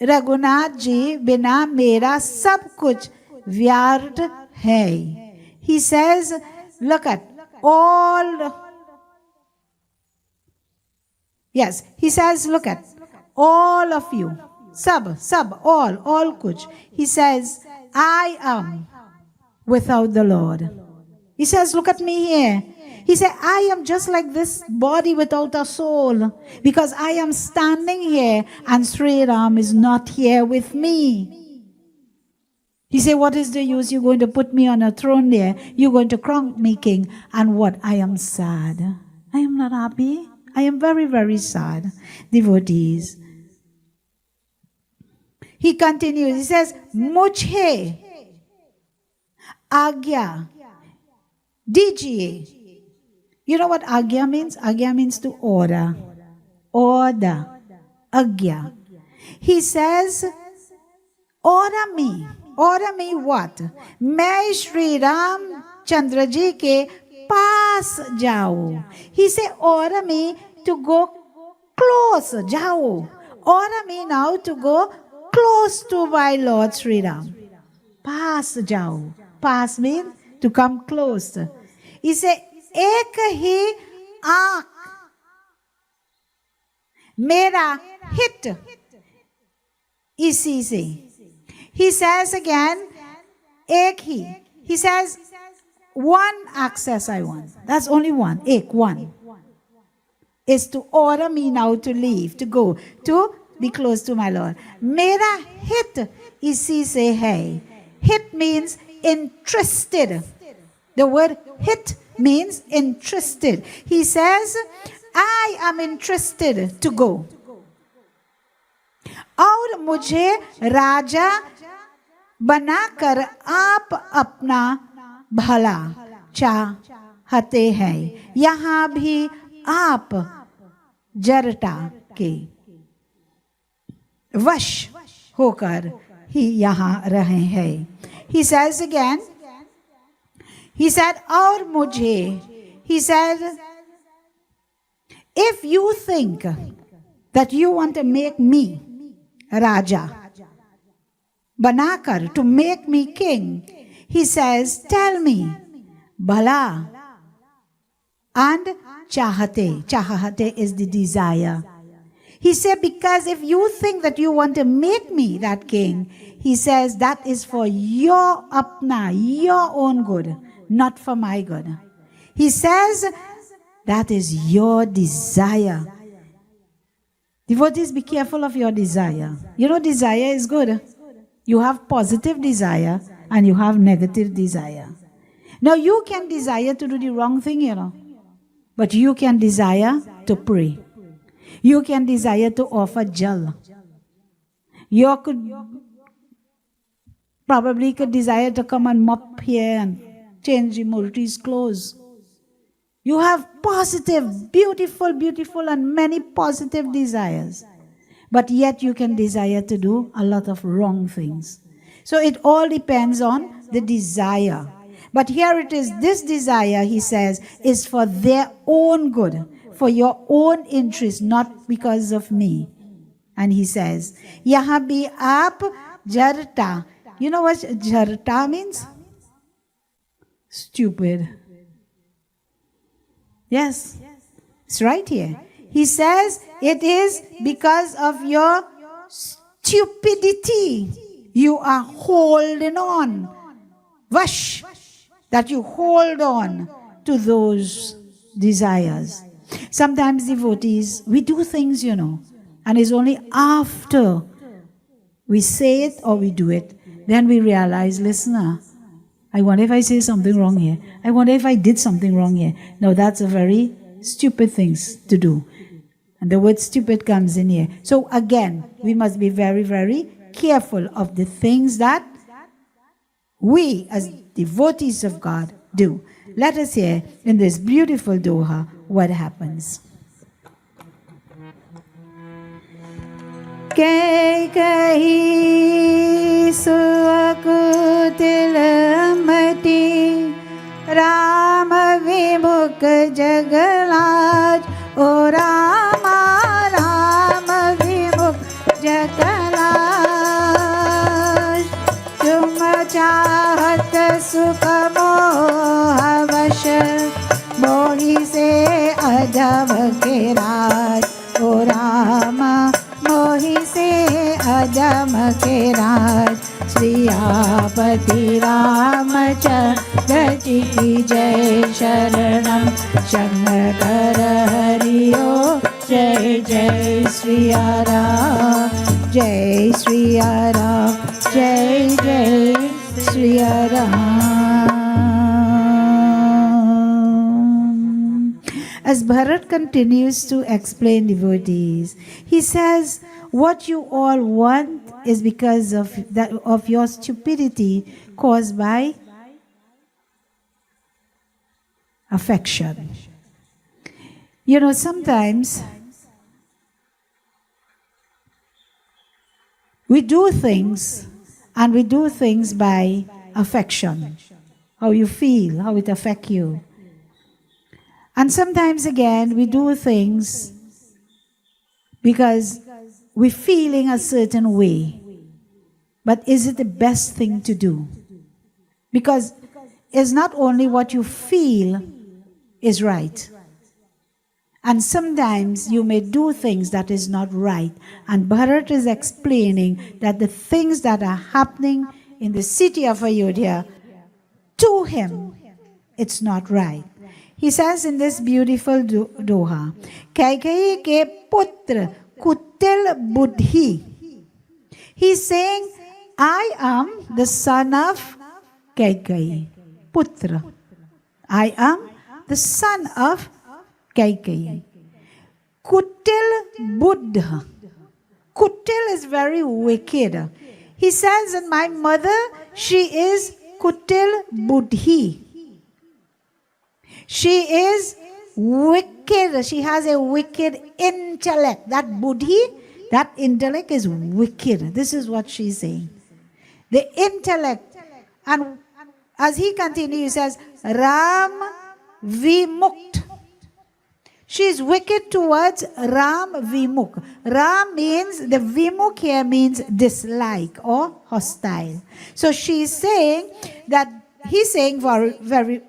रघुनाथ जी बिना मेरा सब कुछ व्यर्थ है. He says, look at all. Yes, he says, look at all of you. All kuch. He says, I am without the Lord. He says, look at me here. He said, I am just like this body without a soul, because I am standing here and Sri Ram is not here with me. He said, what is the use? You're going to put me on a throne there. You're going to crown me king. And what? I am sad. I am not happy. I am very, very sad. Devotees. He continues. He says, Mujhe Agya Dijiye. You know what Agya means? Agya means to order. Order. Agya. He says, order me. Order me what? मैं श्री राम चंद्र जी के पास जाऊं. He said, order me to go close. जाओ. Order me now to go close to my Lord Sri Ram. Pass जाओ. Pass means to come close. He said, एक ही आँख मेरा hit इसी से. He says again, ek hi. He says, one access I want. That's only one. Ek, one. Is to order me now to leave, to go, to be close to my Lord. Mera hit isi se hai. Hit means interested. The word hit means interested. He says, I am interested to go. और मुझे राजा बनाकर आप अपना भला चाहते हैं. यहाँ भी आप जरटा के वश होकर ही यहाँ रहे हैं. He says again, he said, और मुझे, he said, if you think that you want to make me Raja, Banakar, to make me king, he says, tell me, Bala and Chahate. Chahate is the desire. He said, because if you think that you want to make me that king, he says, that is for your apna, your own good, not for my good. He says, that is your desire. Devotees, be careful of your desire. You know, desire is good. You have positive desire and you have negative desire. Now, you can desire to do the wrong thing, you know. But you can desire to pray. You can desire to offer jal. You could probably desire to come and mop here and change the Murti's clothes. You have positive, beautiful, and many positive desires. But yet you can desire to do a lot of wrong things. So it all depends on the desire. But here it is, this desire, he says, is for their own good, for your own interest, not because of me. And he says, Yaha bhi aap jarta. You know what jarta means? stupid. Yes, it's right here. He says it is because of your stupidity you are holding on. Vash, that you hold on to those desires. Sometimes devotees, we do things, and it's only after we say it or we do it, then we realize, listener, I wonder if I say something wrong here. I wonder if I did something wrong here. No, that's a very stupid thing to do. And the word stupid comes in here. So again, we must be very, very careful of the things that we as devotees of God do. Let us hear in this beautiful doha what happens. Kahi suakutilmati Rama vimuk jagalaj O Rama Rama vimuk jagalaj Tum chahat sukh moha vash Mohi se adab ke raj O Rama मोहि से अदम के राज श्रीयापति रामचंद्र जी की जय शरणम शंकर हरिओ जय जय श्रिया राम जय श्रिया राम जय जय Shriya Ram. As Bharat continues to explain devotees, he says, what you all want is because of your stupidity caused by affection. Sometimes we do things, and we do things by affection. How you feel, how it affects you. And sometimes again, we do things because we're feeling a certain way. But is it the best thing to do? Because it's not only what you feel is right. And sometimes you may do things that is not right. And Bharat is explaining that the things that are happening in the city of Ayodhya, to him, it's not right. He says in this beautiful doha, Kaikeyi ke putra kutil buddhi. He's saying, I am the son of Kaikeyi, putra. I am the son of Kaikeyi. Kutil buddha. Kutil is very wicked. He says, and my mother, she is kutil buddhi. She is wicked. She has a wicked intellect. That buddhi, that intellect is wicked. This is what she's saying. The intellect. And as he continues, he says, Ram vimukt. She is wicked towards Ram vimuk. Ram means, the vimuk here means dislike or hostile. So she's saying that, he's saying very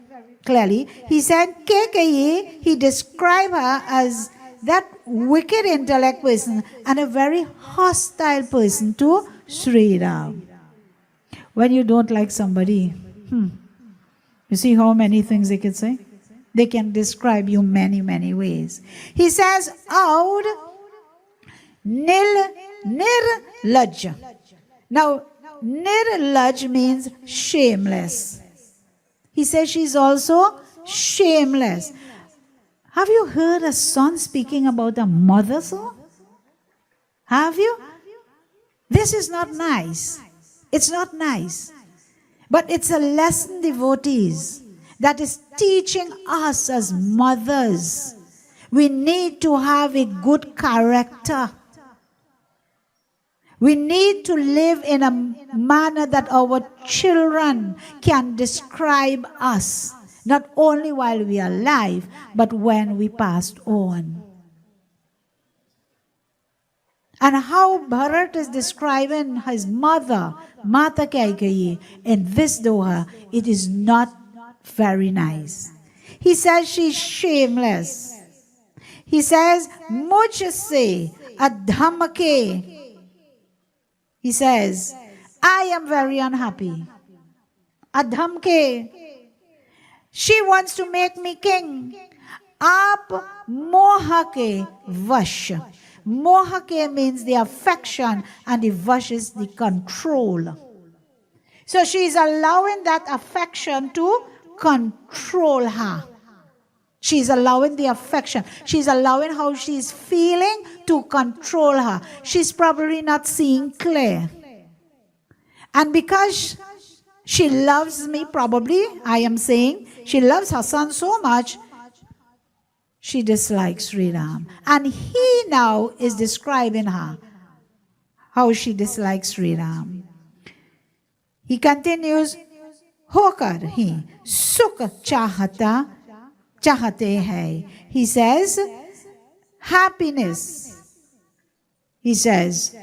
clearly, he said, Kaikeyi, he described her as that wicked intellect person and a very hostile person to Sri Ram. When you don't like somebody, you see how many things they can say? They can describe you many, many ways. He says, Aud nirlaj. Now, nirlaj means shameless. He says she's also shameless. Have you heard a son speaking about a mother so? Have you? This is not nice. It's not nice. But it's a lesson, devotees, that is teaching us as mothers. We need to have a good character. We need to live in a manner that our children can describe us, not only while we are alive, but when we passed on. And how Bharat is describing his mother, Mata Kaikeyi, in this doha, it is not very nice. He says she's shameless. He says, mujhse adham ke. He says, I am very unhappy. Adham ke. She wants to make me king. Aap moha ke vash. Moha ke means the affection, and the vash is the control. So she is allowing that affection to control her. She's allowing the affection. She's allowing how she's feeling to control her. She's probably not seeing clear. And because she loves me, probably, I am saying, she loves her son so much, she dislikes Sri Ram. And he now is describing her, how she dislikes Sri Ram. He continues, Hokar hi sukh chahate hai. He says, happiness. He says,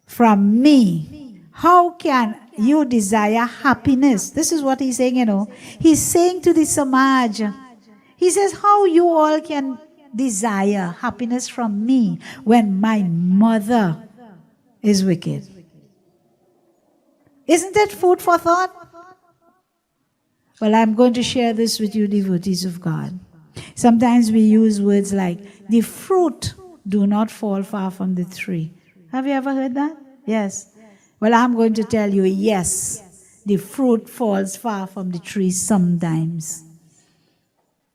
from me. How can you desire happiness? This is what he's saying, He's saying to the Samaj, he says, how you all can desire happiness from me when my mother is wicked? Isn't it food for thought? Well, I'm going to share this with you, devotees of God. Sometimes we use words like, the fruit do not fall far from the tree. Have you ever heard that? Yes. Well, I'm going to tell you, yes, the fruit falls far from the tree sometimes.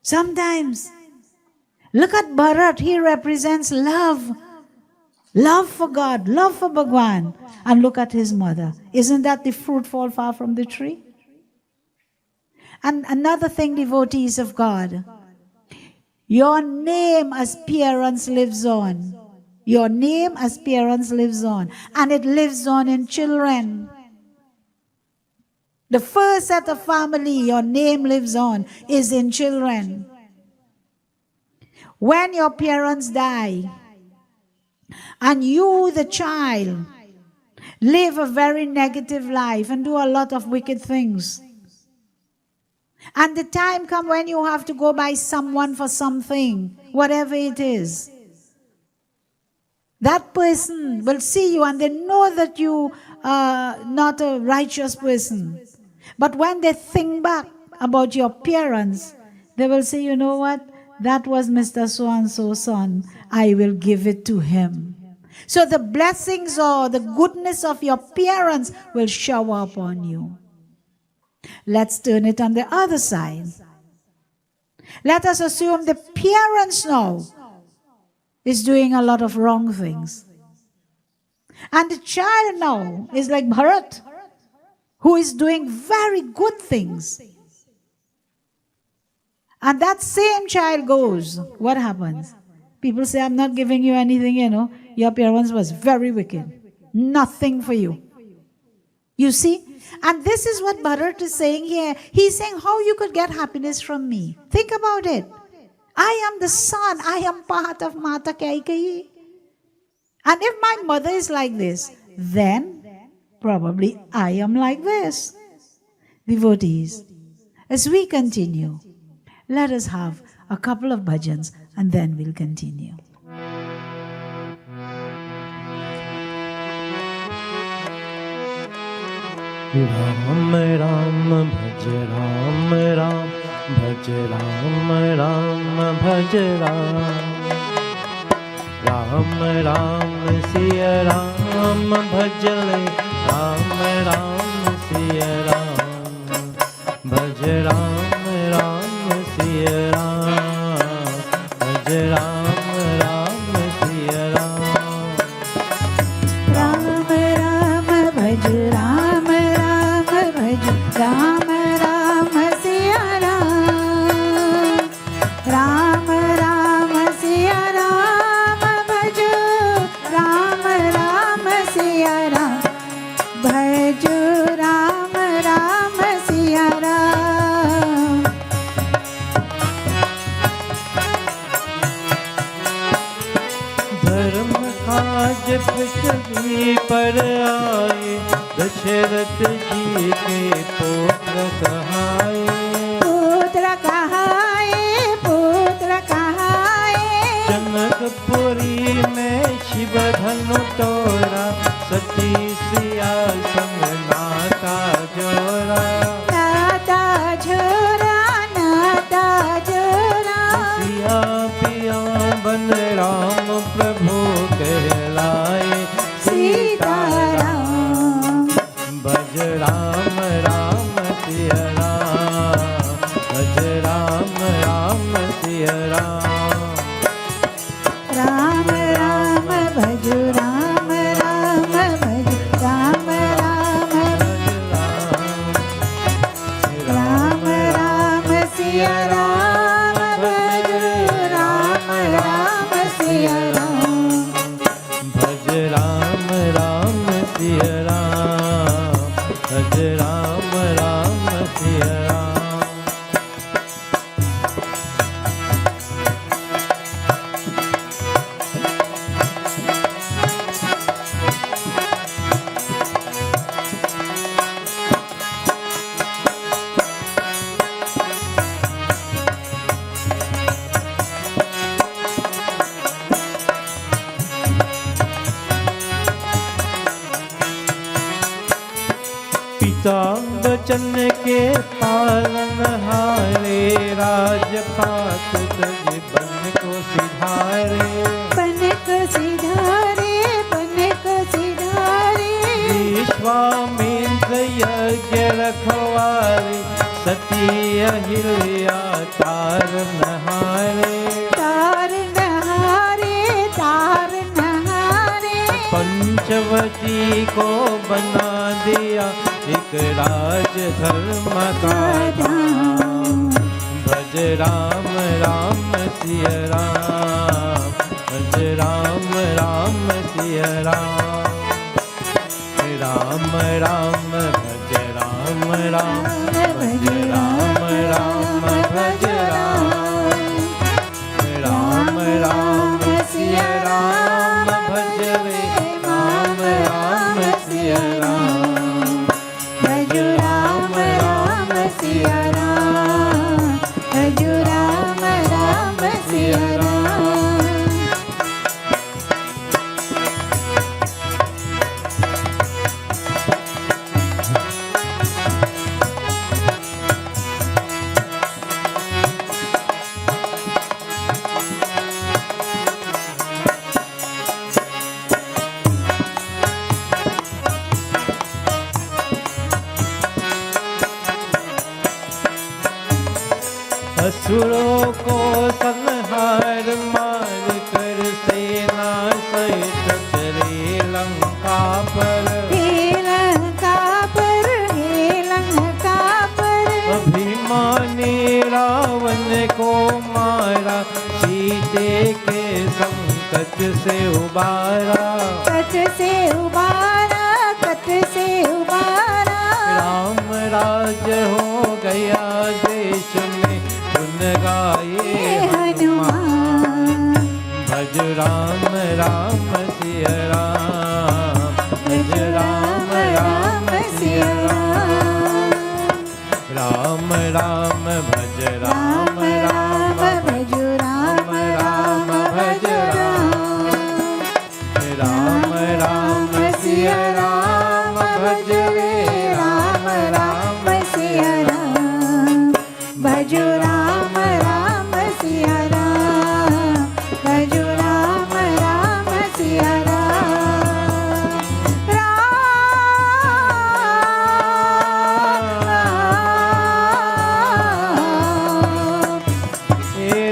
Sometimes. Look at Bharat. He represents love. Love for God, love for Bhagwan. And look at his mother. Isn't that the fruit fall far from the tree? And another thing, devotees of God, your name as parents lives on. Your name as parents lives on. And it lives on in children. The first set of family your name lives on is in children. When your parents die, and you, the child, live a very negative life and do a lot of wicked things, and the time comes when you have to go by someone for something, whatever it is, that person will see you and they know that you are not a righteous person. But when they think back about your parents, they will say, you know what? That was Mr. So-and-so's son. I will give it to him. So the blessings or the goodness of your parents will shower upon you. Let's turn it on the other side. Let us assume the parents now is doing a lot of wrong things. And the child now is like Bharat, who is doing very good things. And that same child goes, what happens? People say, I'm not giving you anything, Your parents was very wicked. Nothing for you. You see? And this is what Bharat is saying here. He's saying how you could get happiness from me. Think about it. I am the son. I am part of Mata Kaikeyi. And if my mother is like this, then probably I am like this. Devotees, as we continue, let us have a couple of bhajans and then we'll continue. Ram Ram Bhaj Ram Ram Bhaj Ram Ram Bhaj Ram Ram Ram Siya Ram Bhaj Le Ram Ram Siya Ram Bhaj Ram Ram Siya Ram Bhaj Ram Ram Siya Ram Ram Ram Bhaj Ram Ram Ram Siya Ram Ram Ram Siya Ram Bhaj Ram Ram Siya Ram Bhaj Ram Ram Siya Ram. धर्म काज पृथ्वी पर आए दशरथ जी के पुत्र कहाए कहाए, पुत्र कहाए। जनकपुरी में शिव धनु तोरा, सती सिया संग नाता जोरा। नाता जोरा, नाता जोरा। सिया पिया बन राम प्रभु कहलाए, सीताराम। भज राम राम सिया राम, भज राम राम सिया राम। राम राम भज राम राम भज राम राम राम राम सिया राम भज राम राम सिया राम। भज राम राम सिया राम, भज राम राम सिया राम। पिता बचन के पालन हारे, राजपाट बन को सिधारे। बन को सिधारे, बन को सिधारे। विश्वामित्र यज्ञ रखवारे, सती अहिल्या तार नहारे। तार नहारे, तार नहारे। पंचवटी को बना दिया, एक राज धर्म का धाम। भज राम राम सिया राम, भज राम राम सिया राम। राम राम भज राम राम, भज राम राम भज राम। राम राम सिया राम, भज रे राम राम सिया राम। भज राम राम सिया राम, भज राम राम सिया राम। असुरों को संहार मार कर, सेना सहित चले लंका पर। हे लंका पर, हे लंका पर। अभिमानी रावण को मारा, सीते के संकट से उबारा। कट से उबारा, कट से उबारा। राम राज हो गया देश में, गुन गाए हनुमान। भज राम राम सिया राम, भज राम राम सिया राम। राम राम भज राम राम, भज राम राम भज राम। राम राम सिया राम, भज रे राम राम सिया राम। भज राम राम सिया राम, भज राम राम सिया राम। राम हे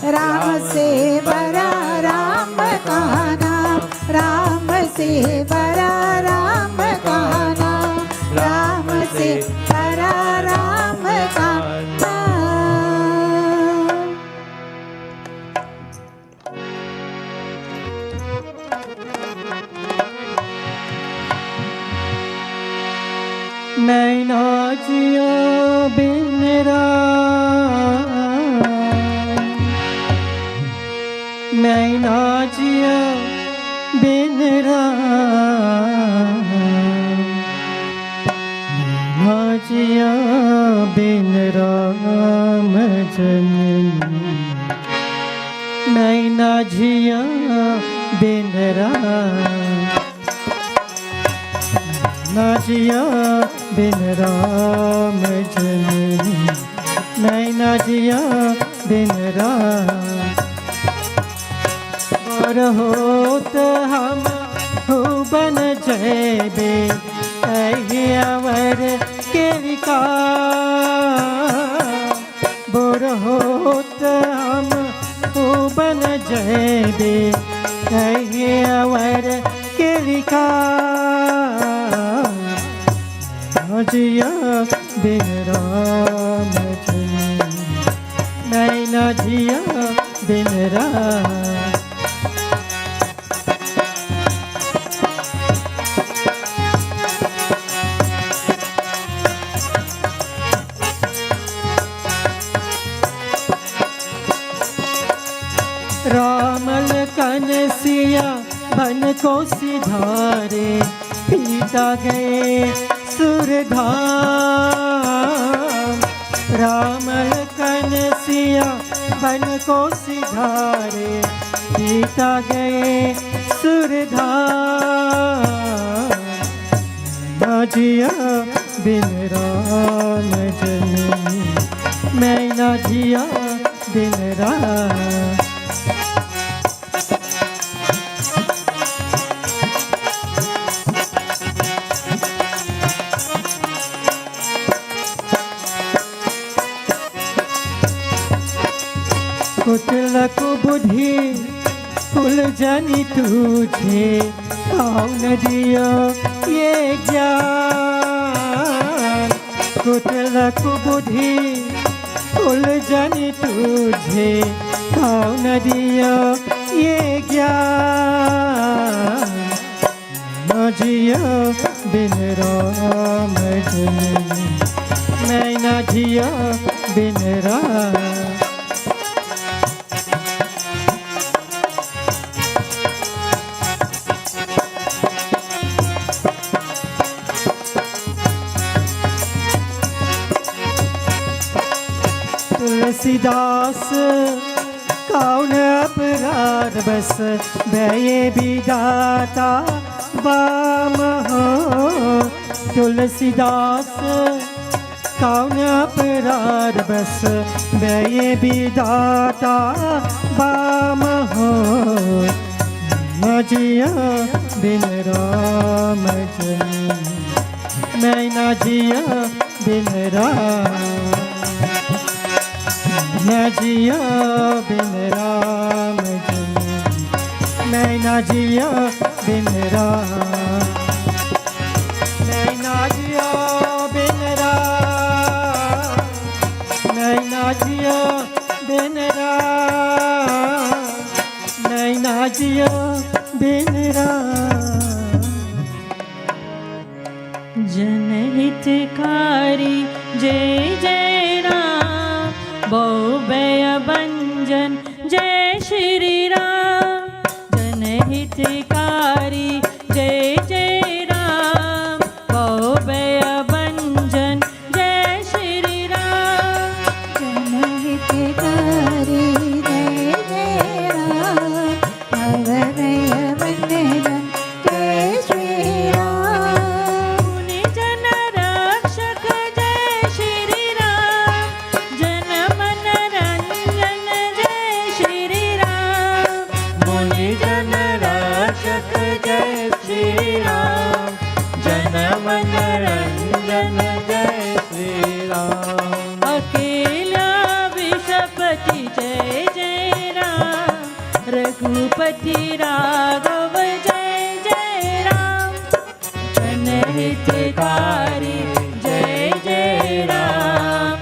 राम से बड़ा राम का नाम, राम से बड़ा राम का नाम, राम से बड़ा राम का नाम। नैना जिया बिन नैना जिया बिन राम ना जिया बिन राम जननी मैं ना जिया बिन राम ना जिया बिन राम जननी मैं ना जिया बिन राम और होत हम हो बन जैबे अवर के विकार बोर होत हम हो बन जैबे अवर के विकार जिया बिन राम जननी मैं ना जिया बिन राम रामल कनसिया बन को सिधारे पीता गए सुरधाम रामल कनसिया बन को सिधारे पीता गए सुरधाम ना जिया बिन राम जननी मैं ना जिया बिन राम कुटिलक बुद्धि कुल जनी तुझे कौन दिया ये ज्ञान कुटिलक बुद्धि कुल जनी तुझे कौन दिया ये ज्ञान न जिया बिन राम जननी मैं न जिया बिन राम तुलसीदास कौन अपराध बस भये विदाता बाम हो तुलसीदास कौन अपराध बस भये विदाता बाम हो न जिया बिन राम जननी मैं न जिया बिन राम मैं जिया बिन राम जननी मैं ना जिया बिन राम मैं ना जिया बिन राम मैं ना जिया बिन राम मैं ना जिया बिन राम जनहितकारी जय जय राम भय भंजन जय श्री राम जनहितकारी जय जय राम भय भंजन जय श्री राम जनहितकारी जय जय राम भय भंजन जय श्री राम मुनि जन रक्षक जय श्री राम जन मन रंजन जय श्री राम मुनि जन रक्षक जय श्री राम जन मन रंजन जय श्री राम अकेला विषपति जय जय राम रघुपति राघव जय जय राम जनहितकारी जय जय राम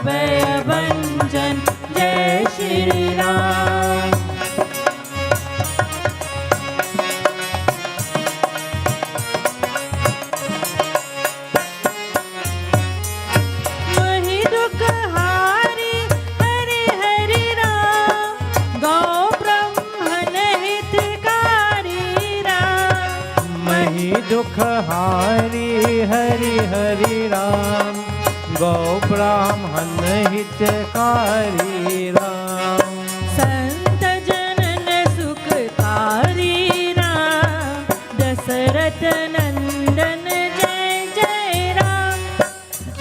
भय भंजन जय श्री राम महि दुख हारी हरि हरि राम गौ ब्रह्मण हितकारी दुखहारी हरि हरि राम गौ ब्राह्मण हितकारी राम संत जनन सुखकारी राम दशरथ नंदन जय जय राम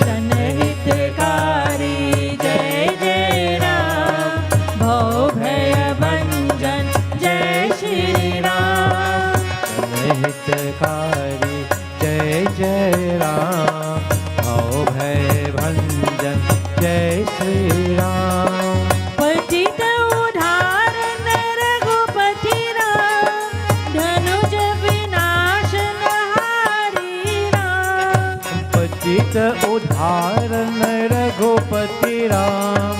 जनहितकारी जय जय राम भव भय भंजन जय श्री राम हितकारी जय जय राम भव भय भंजन जय श्री राम पतित उद्धारण रघुपति राम धनुज विनाशन हारी राम पतित उद्धारण रघुपति राम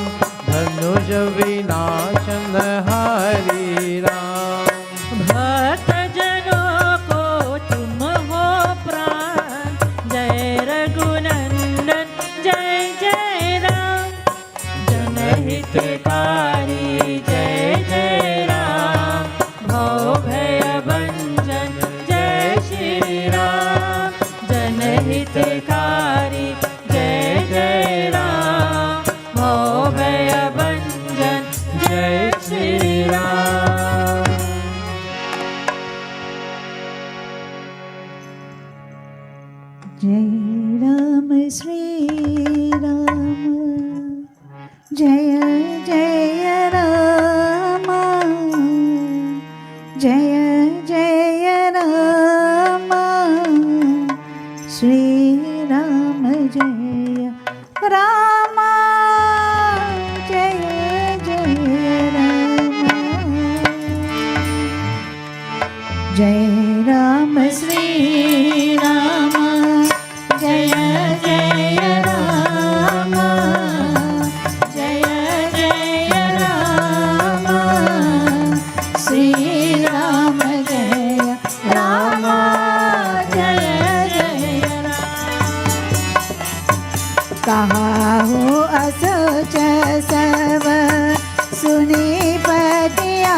धनुज विनाशन हरि राम भक्त जनों को तुम हो प्राण जय रघुनंदन जय जय राम जनहितकारी जय जय राम भव भय भंजन जय श्री राम जनहितकारी जय जय राम भव भय भंजन जय श्री राम जय राम श्री राम जय जय राम जय जय राम श्री राम जय राम जय जय राम जय राम श्री राम जय जय राम जय जय राम श्री राम जय राम जय जय राम कहा हो असोच सब सुनी पतिया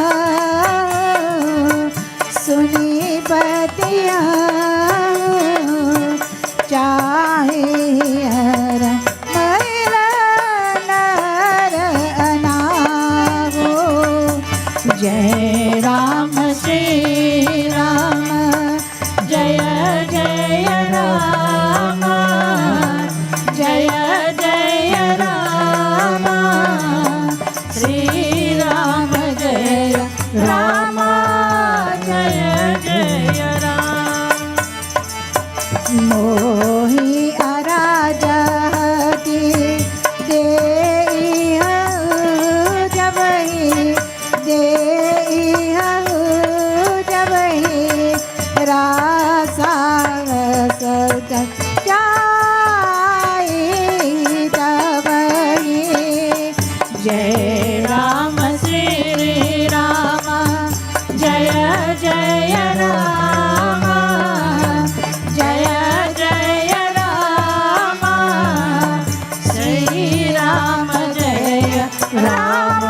चाहे हर महिला नर अनागो जय राम श्री राम जय जय राम जय जय राम श्री राम जय राम जय जय राम मोहि अराजति देहु जबहि रासा सतत जाई तबहि जय राम श्री राम जय जय राम जय जय राम श्री राम जय Ram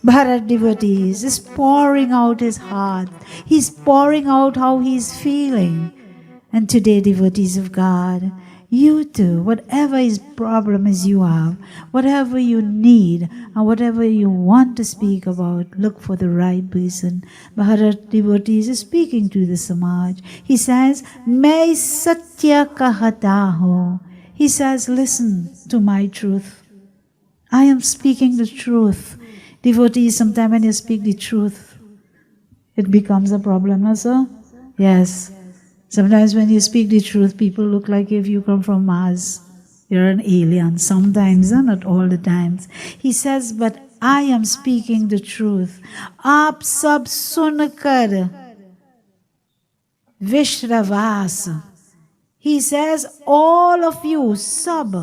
Bharat devotees is pouring out his heart. He's pouring out how he's feeling. And today, devotees of God, you too, whatever is problem is you have, whatever you need, and whatever you want to speak about, look for the right person. Bharat devotees is speaking to the Samaj. He says, Main satya kahata ho. He says, listen to my truth. I am speaking the truth. Devotees, sometimes when you speak the truth, it becomes a problem, no sir? Yes. Sometimes when you speak the truth, people look like if you come from Mars. You're an alien. Sometimes, not all the times. He says, but I am speaking the truth. Aap sab sunkar Vishravas. He says, all of you, sab.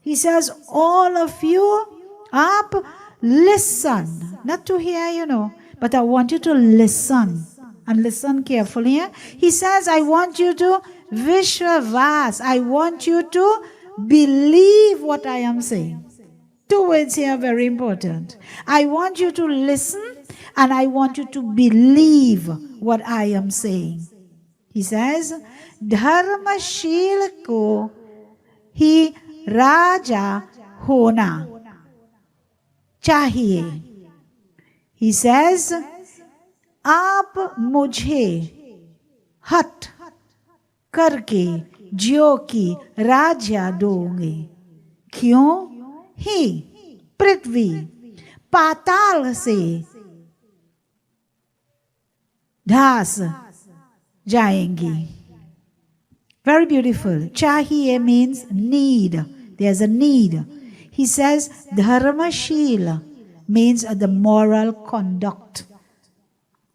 He says, all of you, aap, listen. Not to hear, but I want you to listen. And listen carefully. He says, I want you to Vishravas. I want you to believe what I am saying. Two words here are very important. I want you to listen and I want you to believe what I am saying. He says, Dharmashil ko hi raja hona chahiye. He says, आप मुझे हट करके ज्यो की राज्य दोगे. क्यों? ही पृथ्वी पाताल से ढास जाएंगी. Very beautiful. Chahiye means need. There's a need. He says dharmashila means the moral conduct.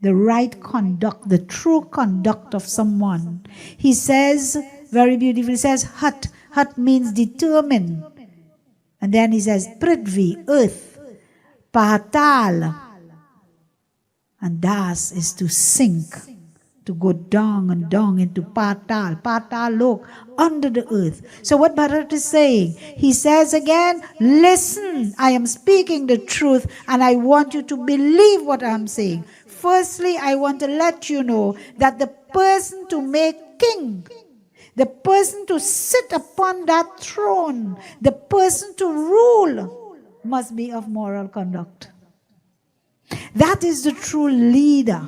The right conduct, the true conduct of someone. He says, very beautiful, he says hat. Hat means determined. And then he says prithvi, earth, patal. And das is to sink, to go down and down into patal. Patal lok, under the earth. So what Bharat is saying, he says again, listen, I am speaking the truth and I want you to believe what I am saying. Firstly, I want to let you know that the person to make king, the person to sit upon that throne, the person to rule must be of moral conduct. That is the true leader.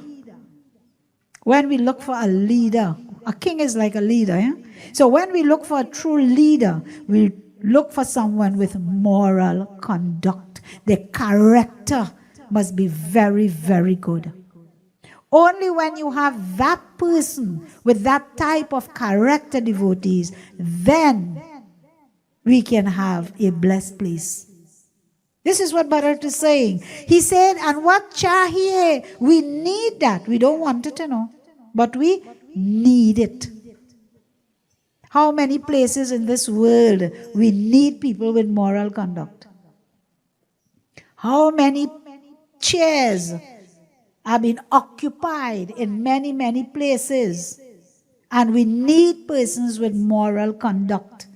When we look for a leader, a king is like a leader. Yeah? So when we look for a true leader, we look for someone with moral conduct. Their character must be very, very good. Only when you have that person with that type of character, devotees, then we can have a blessed place. This is what Bharat is saying. He said, and what chahiye? We need that. We don't want it, but we need it. How many places in this world we need people with moral conduct? How many chairs have been occupied in many, many places? And we need persons with moral conduct.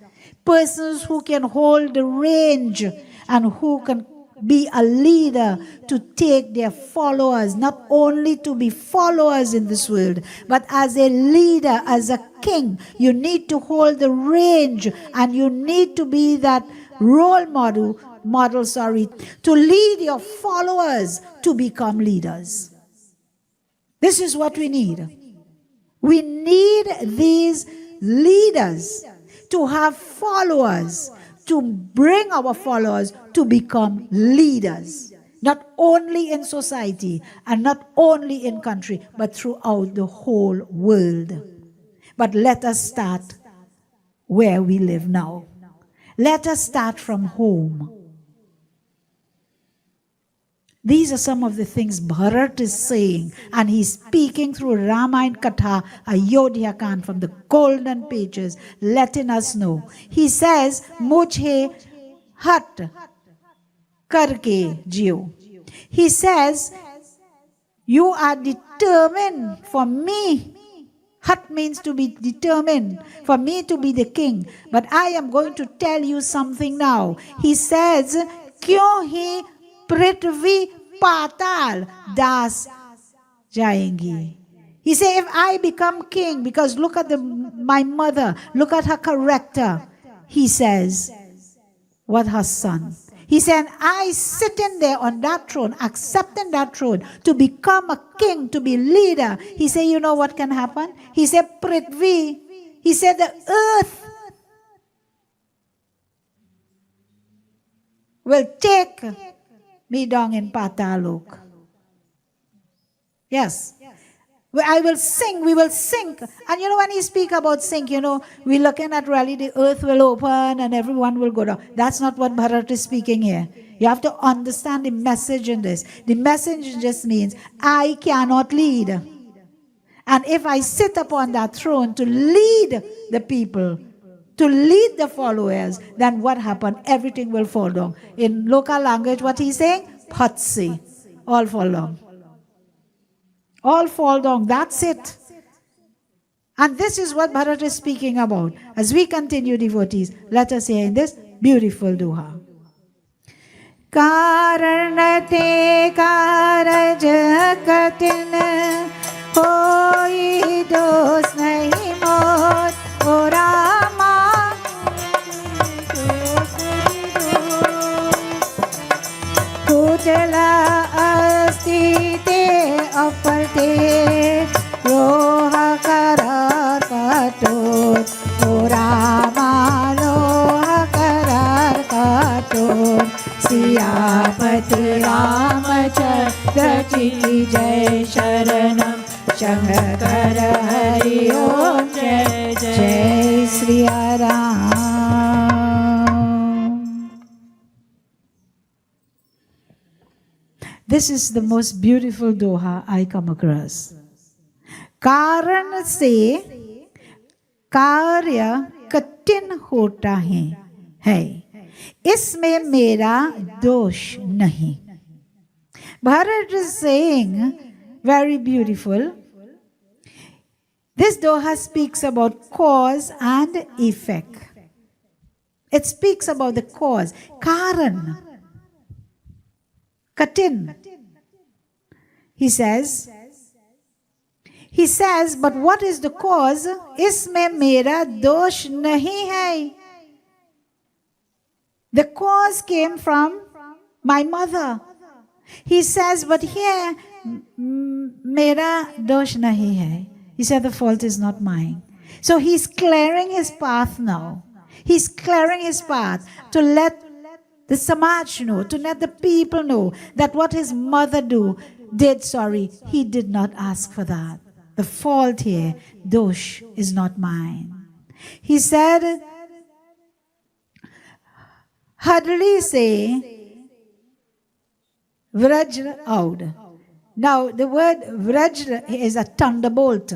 Persons who can hold the range and who can be a leader to take their followers, not only to be followers in this world, but as a leader, as a king, you need to hold the range and you need to be that role model, to lead your followers to become leaders. This is what we need. We need these leaders to have followers, to bring our followers to become leaders, not only in society and not only in country, but throughout the whole world. But let us start where we live now. Let us start from home. These are some of the things Bharat is saying, and he's speaking through Ramayana katha, Ayodhya Khan, from the golden pages, letting us know. He says, Mujhe hat karke jiyo. He says, you are determined for me. Hat means to be determined, for me to be the king. But I am going to tell you something now. He says, Kyun hi prithvi patal das jayengi. He said, if I become king, because look at my mother, look at her character. He says, what her son. He said, I sitting there on that throne, accepting that throne to become a king, to be leader. He said, you know what can happen? He said, Prithvi. He said, the earth will take me down in Patalok. Yes. I will sink, we will sink. And you know, when he speak about sink, we're looking at really the earth will open and everyone will go down. That's not what Bharat is speaking here. You have to understand the message in this. The message just means, I cannot lead. And if I sit upon that throne to lead the people, to lead the followers, then what happened? Everything will fall down. In local language, what he's saying? Patsi. All fall down. All fall down. That's it. And this is what Bharat is speaking about. As we continue, devotees, let us hear in this beautiful duha. कारण ते कारज कठिन कोई दोष नहीं मोर ओ रामा कुचला अस्ति ते अपते रोह करार कठोर ओ रामा रोह करार कठोर सियापति रामचंद्र की जय शरणम शंकर हरि ओम जय जय Shri Ram. This is the most beautiful doha I come across. कारण से कार्य कठिन होता है इसमें मेरा दोष नहीं. Bharat is saying, very beautiful, this doha speaks about cause and effect. It speaks about the cause. Karan, katin. He says, but what is the cause? इसमें मेरा दोष नहीं है. The cause came from my mother. He says, but here, मेरा दोष नहीं है. He said, the fault is not mine. So he's clearing his path now. He's clearing his path to let the samaj know, to let the people know that what his mother did, he did not ask for that. The fault here, dosh, is not mine. He said, Hadli se vrajra out. Now the word vrajra is a thunderbolt.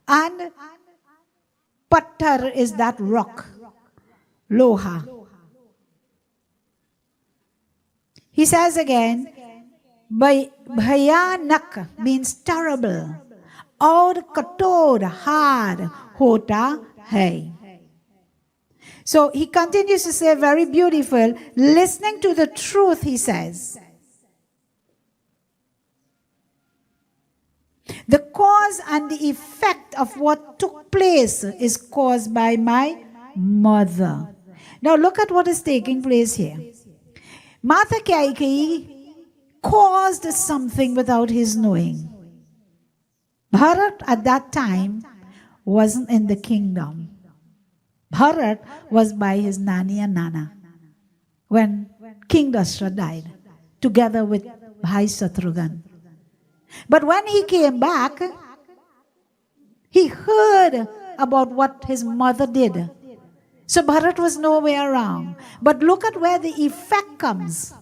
And pattar is that rock, loha. He says again, bhayanak means terrible. Aur kator, hard, hota hai. So he continues to say, very beautiful, listening to the truth, he says. The cause and the effect of what took place is caused by my mother. Now look at what is taking place here. Mata Kaikeyi caused something without his knowing. Bharat at that time wasn't in the kingdom. Bharat was by his Nani and Nana when King Dashrath died, together with Bhai Shatrughan. But when he came back, he heard about what his mother did. So Bharat was nowhere around. But look at where the effect comes.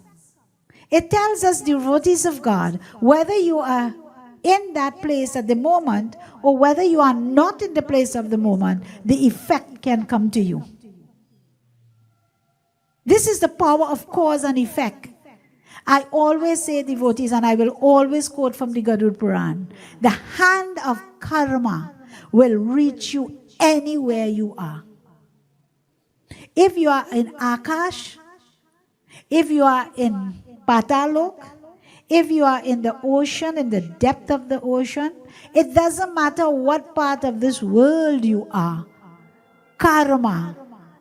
It tells us, devotees of God, whether you are in that place at the moment or whether you are not in the place of the moment, the effect can come to you. This is the power of cause and effect. I always say, devotees, and I will always quote from the Garud Puran, the hand of karma will reach you anywhere you are. If you are in Akash, if you are in Patalok, if you are in the ocean, in the depth of the ocean, it doesn't matter what part of this world you are. Karma,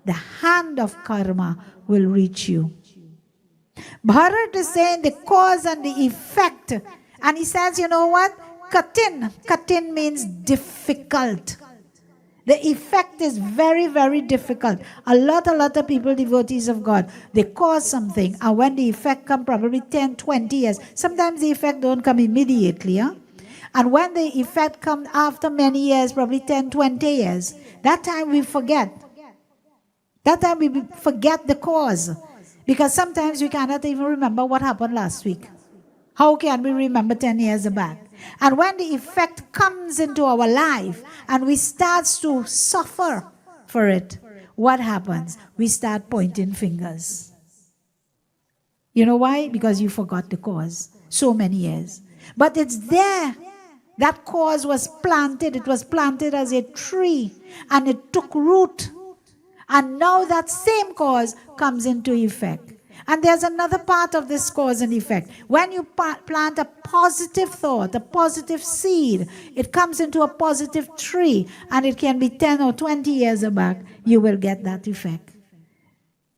the hand of karma will reach you. Bharat is saying the cause and the effect. And he says, you know what? Katin. Katin means difficult. The effect is very, very difficult. A lot of people, devotees of God, they cause something. And when the effect comes, probably 10, 20 years. Sometimes the effect don't come immediately. Huh? And when the effect comes after many years, probably 10, 20 years, that time we forget. That time we forget the cause. Because sometimes we cannot even remember what happened last week. How can we remember 10 years back? And when the effect comes into our life and we start to suffer for it, what happens? We start pointing fingers. You know why? Because you forgot the cause so many years. But it's there. That cause was planted. It was planted as a tree and it took root. And now that same cause comes into effect. And there's another part of this cause and effect. When you plant a positive thought, a positive seed, it comes into a positive tree, and it can be 10 or 20 years back, you will get that effect.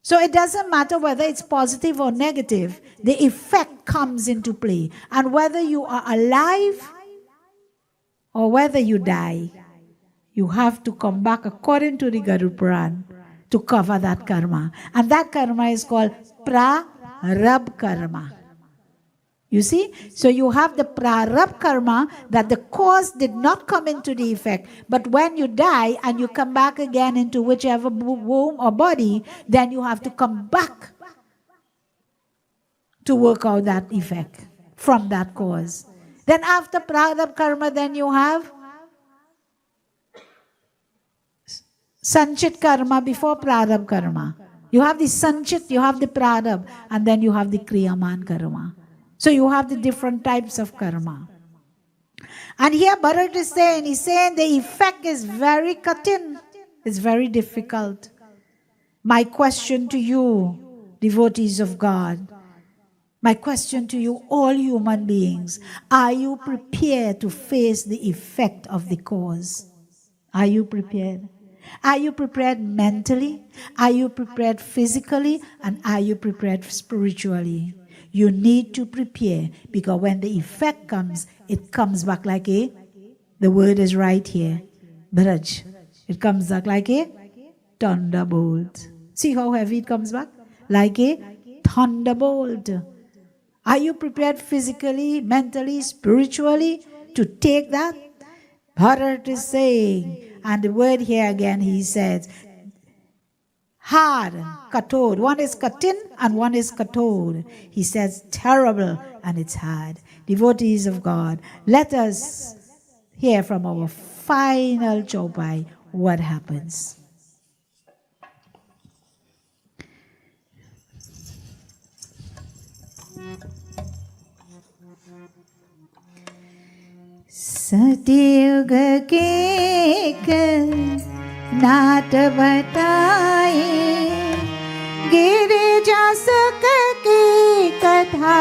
So it doesn't matter whether it's positive or negative, the effect comes into play. And whether you are alive or whether you die, you have to come back according to the Garuda Puran to cover that karma. And that karma is called prarabdha karma. You see? So you have the prarabdha karma that the cause did not come into the effect. But when you die and you come back again into whichever womb or body, then you have to come back to work out that effect from that cause. Then after prarabdha karma, then you have sanchit karma before prarabdha karma. You have the sanchit, you have the prarabdha, and then you have the kriyaman karma. So you have the different types of karma. And here Bharat is saying, he's saying the effect is very katin. It's very difficult. My question to you, devotees of God, my question to you, all human beings, are you prepared to face the effect of the cause? Are you prepared? Are you prepared mentally? Are you prepared physically? And are you prepared spiritually? You need to prepare, because when the effect comes, it comes back like the word is right here, Bharaj. It comes back like a thunderbolt. See how heavy it comes back? Like a thunderbolt. Are you prepared physically, mentally, spiritually to take that? Bharat is saying, and the word here again, he says, hard, kator. One is katin and one is kator. He says terrible and it's hard. Devotees of God, let us hear from our final chaupai what happens. सतयुग के नाट बताए, गिरिजा सुख की कथा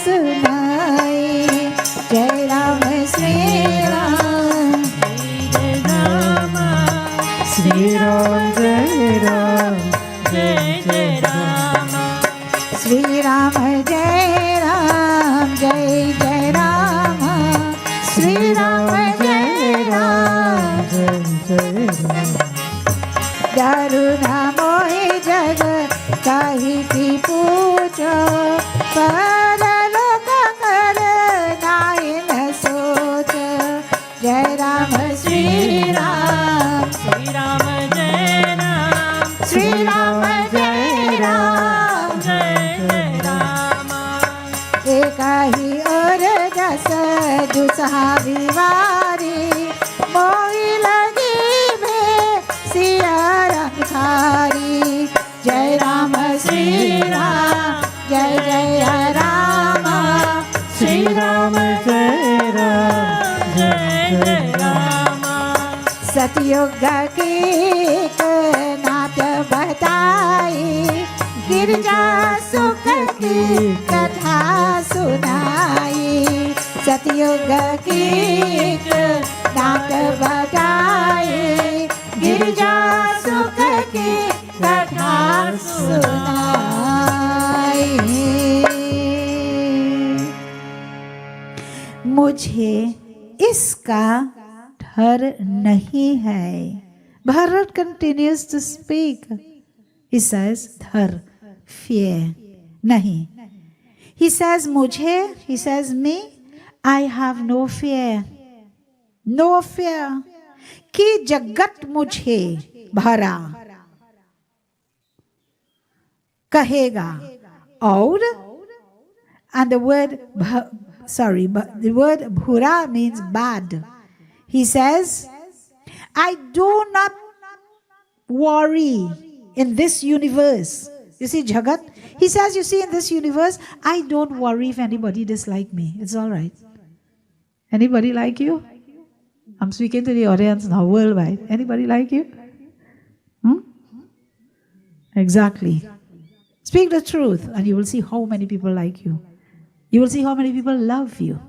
सुनाए। जय राम श्री राम, जय राम, श्री राम जय राम, जय जय राम, श्री राम जय राम, जय जय राम, श्री राम जय राम, जय राम। दारुणा मोहि जग कही की पूछो, परलोक कर नाहि न सोचो। जय राम श्री राम, श्री राम जय राम, श्री राम जय राम, जय जय राम, एक ही और जस दुसहा विवारी, मोहि लगी भे सिया रंखारी। जय राम श्री राम, जय जय राम, श्री राम जय राम, जय जय राम, सतयुग की एक नाट बताई, गिरजा सुख की कथा सुनाई। सतयुग की एक नाट बताई, गिरजा सुख की कथा सुनाई। मुझे इसका डर नहीं है। Bharat continues to speak. He says, dhar, fear, nahi. He says, mujhe, he says, me, I have no fear. No fear. Ki jagat mujhe bhara kahega. Aur, and the word, the word bhura means bad. He says, I do not worry in this universe. You see, Jagat, he says, you see, in this universe, I don't worry if anybody dislike me. It's all right. Anybody like you? I'm speaking to the audience now, worldwide. Anybody like you? Exactly. Speak the truth, and you will see how many people like you. You will see how many people love you.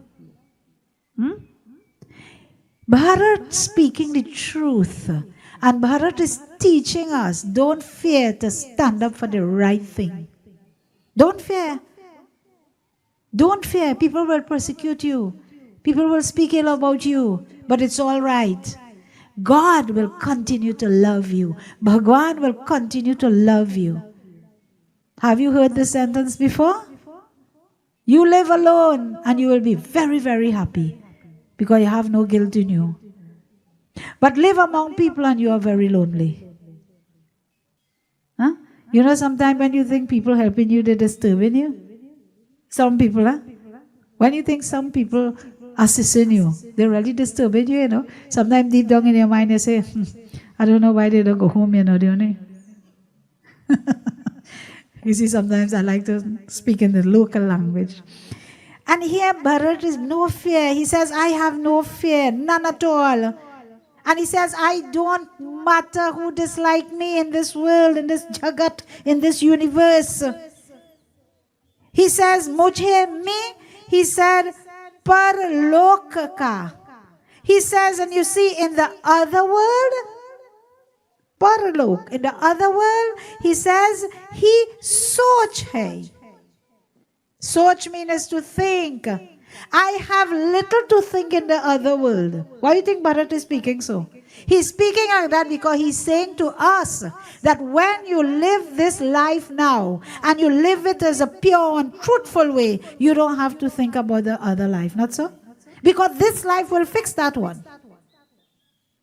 Bharat speaking the truth. And Bharat is teaching us, don't fear to stand up for the right thing. Don't fear. Don't fear. People will persecute you. People will speak ill about you. But it's all right. God will continue to love you. Bhagwan will continue to love you. Have you heard this sentence before? You live alone and you will be very, very happy because you have no guilt in you. But live among people and you are very lonely. Huh? You know, sometimes when you think people helping you, they're disturbing you. Some people, huh? When you think some people assisting you, they're really disturbing you, you know. Sometimes deep down in your mind you say, I don't know why they don't go home, you know, don't you? You see, sometimes I like to speak in the local language. And here Bharat is no fear. He says, I have no fear, none at all. And he says, I don't matter who dislike me in this world, in this jagat, in this universe. He says, Mujhe me, he said, parlok ka. He says, and you see, in the other world, parlok, in the other world, he says, he soch hai. Soch means to think. I have little to think in the other world. Why do you think Bharat is speaking so? He's speaking like that because he's saying to us that when you live this life now and you live it as a pure and truthful way, you don't have to think about the other life. Not so? Because this life will fix that one.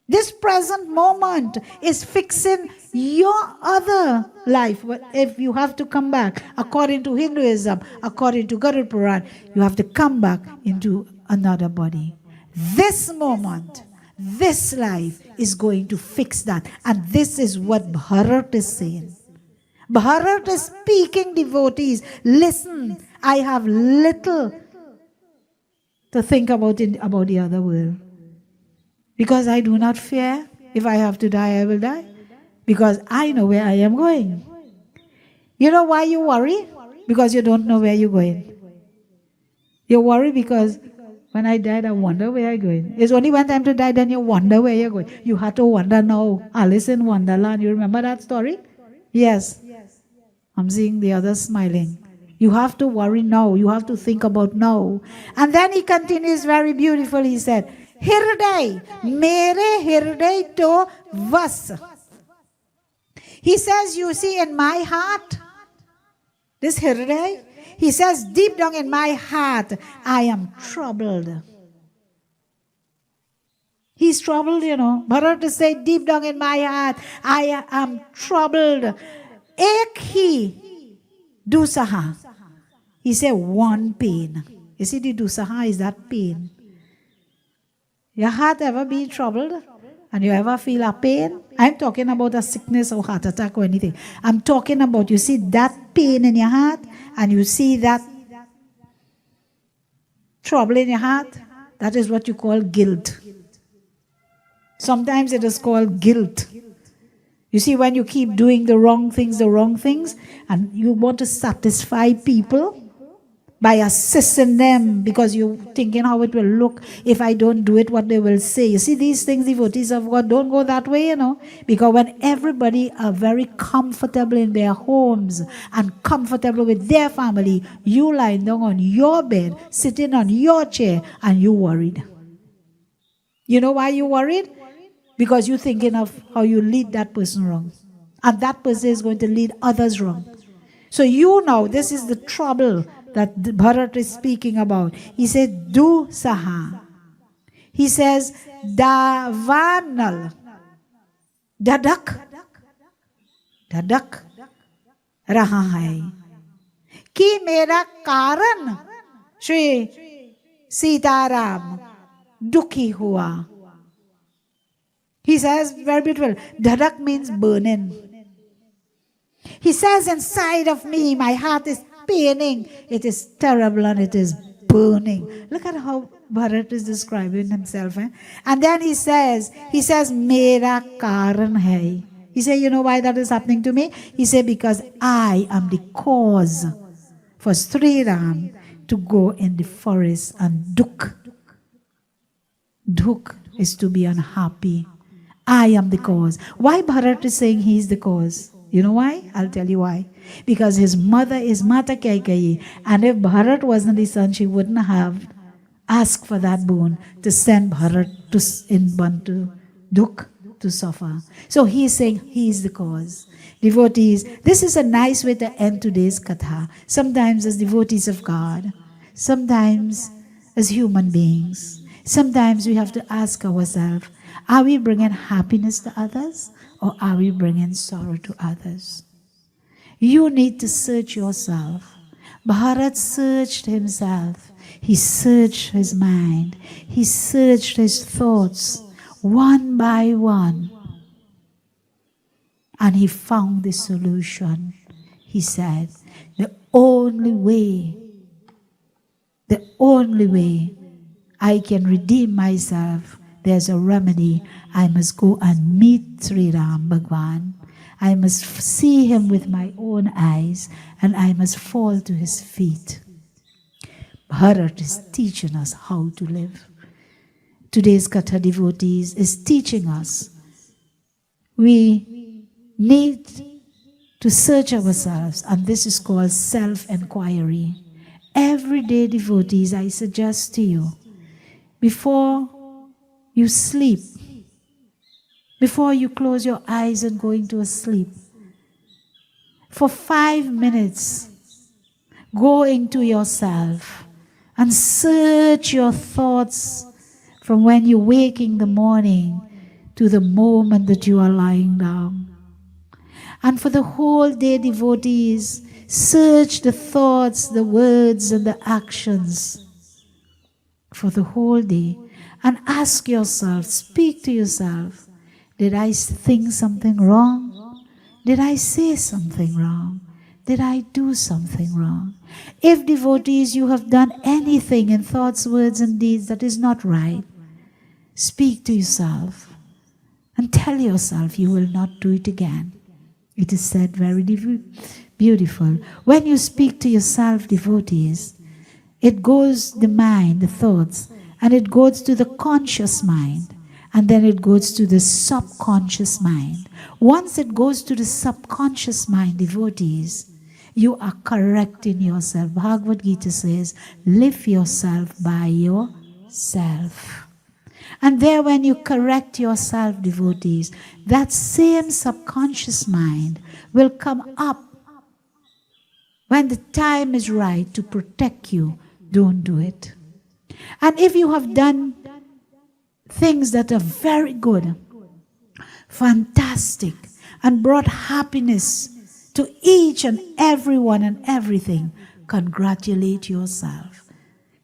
This present moment is fixing your other life. If you have to come back, according to Hinduism, according to Garud Puran, you have to come back into another body. This moment, this life is going to fix that. And this is what Bharat is saying. Bharat is speaking, devotees. Listen, I have little to think about the other world. Because I do not fear. If I have to die, I will die. Because I know where I am going. You know why you worry? Because you don't know where you're going. You worry because when I died, I wonder where I'm going. It's only one time to die, then you wonder where you're going. You had to wonder now. Alice in Wonderland, you remember that story? Yes. I'm seeing the others smiling. You have to worry now. You have to think about now. And then he continues very beautifully. He said, Hirday, mere hirday to vas. He says, you see, in my heart, this hirday, he says, deep down in my heart, I am troubled. He's troubled, you know. Bharat is saying, deep down in my heart, I am troubled. Ek hi dusaha. He said, one pain. You see, the dusaha is that pain. Your heart ever been troubled? And you ever feel a pain? I'm talking about a sickness or heart attack or anything. I'm talking about, you see that pain in your heart and you see that trouble in your heart. That is what you call guilt. Sometimes it is called guilt. You see, when you keep doing the wrong things, and you want to satisfy people by assisting them because you're thinking how it will look if I don't do it, what they will say. You see, these things, devotees of God, don't go that way, you know. Because when everybody are very comfortable in their homes and comfortable with their family, you lying down on your bed, sitting on your chair, and you worried. You know why you worried? Because you're thinking of how you lead that person wrong. And that person is going to lead others wrong. So you know, this is the trouble that Bharat is speaking about. He said, Du Saha. He says, Davanal. Dadak. Dadak. Raha hai. Ki mera karan Shri Sitaram dukhi hua. He says, very beautiful, Dadak means burning. He says, inside of me, my heart is paining. It is terrible and it is burning. Look at how Bharat is describing himself. And then he says, Mera karan hai. He said, you know why that is happening to me? He said, because I am the cause for Sri Ram to go in the forest and dukh. Dukh is to be unhappy. I am the cause. Why Bharat is saying he is the cause? You know why? I'll tell you why. Because his mother is Mata Kaikeyi. And if Bharat wasn't his son, she wouldn't have asked for that boon to send Bharat to Dukh, to suffer. So he is saying he is the cause. Devotees, this is a nice way to end today's katha. Sometimes as devotees of God, sometimes as human beings, sometimes we have to ask ourselves, are we bringing happiness to others or are we bringing sorrow to others? You need to search yourself. Bharat searched himself. He searched his mind. He searched his thoughts one by one. And he found the solution. He said, the only way I can redeem myself, there's a remedy. I must go and meet Sri Ram Bhagwan. I must see him with my own eyes and I must fall to his feet. Bharat is teaching us how to live. Today's Katha devotees is teaching us. We need to search ourselves, and this is called self-enquiry. Everyday devotees, I suggest to you, before you sleep, before you close your eyes and go into a sleep, for 5 minutes, go into yourself and search your thoughts from when you wake in the morning to the moment that you are lying down. And for the whole day, devotees, search the thoughts, the words, and the actions for the whole day. And ask yourself, speak to yourself, did I think something wrong? Did I say something wrong? Did I do something wrong? If devotees, you have done anything in thoughts, words, and deeds that is not right, speak to yourself and tell yourself you will not do it again. It is said very beautiful. When you speak to yourself, devotees, it goes the mind, the thoughts, and it goes to the conscious mind, and then it goes to the subconscious mind. Once it goes to the subconscious mind, devotees, you are correcting yourself. Bhagavad Gita says, live yourself by yourself. And there when you correct yourself, devotees, that same subconscious mind will come up when the time is right to protect you. Don't do it. And if you have done things that are very good, fantastic, and brought happiness to each and everyone and everything, congratulate yourself.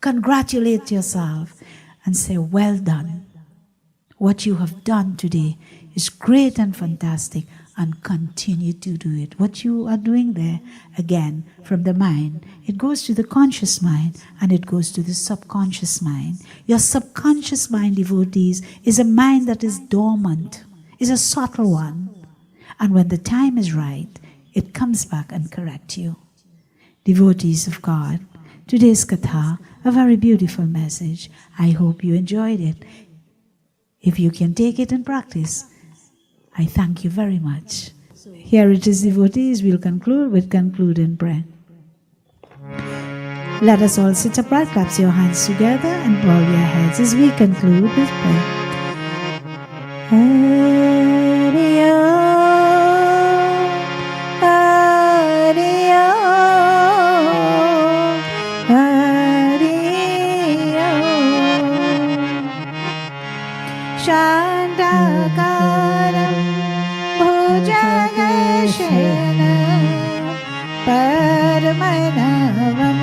Congratulate yourself and say, well done. What you have done today is great and fantastic, and continue to do it. What you are doing there, again, from the mind, it goes to the conscious mind and it goes to the subconscious mind. Your subconscious mind, devotees, is a mind that is dormant, is a subtle one. And when the time is right, it comes back and corrects you. Devotees of God, today's katha, a very beautiful message. I hope you enjoyed it. If you can take it and practice, I thank you very much. Here it is, devotees. We'll conclude in prayer. Let us all sit upright, clap your hands together and bow your heads as we conclude with prayer. Hari Om, Hari Om, Hari Om. Shandakaram Bhujagashena Paramanavam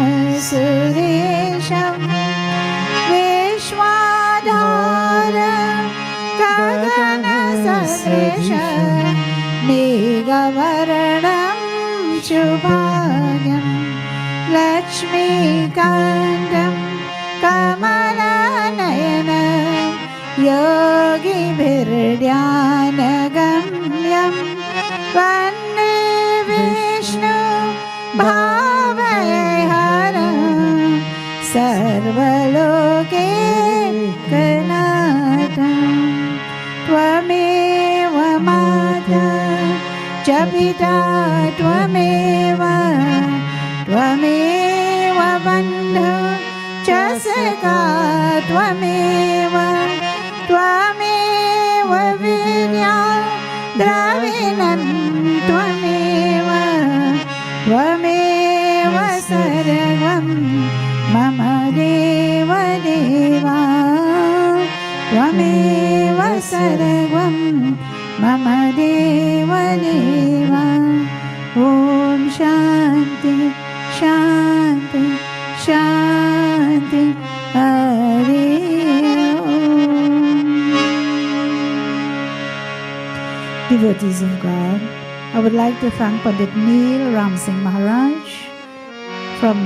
Suresham Vishwadharam Gagana Sadrisham Megavaranam Chubhagam Lakshmi Kandam Kamalanayanam Yogi Bhirdhyanagamyam वन्दे विष्णु भावहरं सर्वलोकैकनाथं त्वमेव माता च पिता त्वमेव त्वमेव बन्धु च सखा त्वमेव त्वमेव वीर्या द्रविणं त्वमेव त्वमेव सर्वं मम देव देवा त्वमेव सर्वं मम देव देवा ॐ शान्ति शान्ति शान्ति Hari Devotees of God, I would like to thank Pandit Neil Ram Singh Maharaj from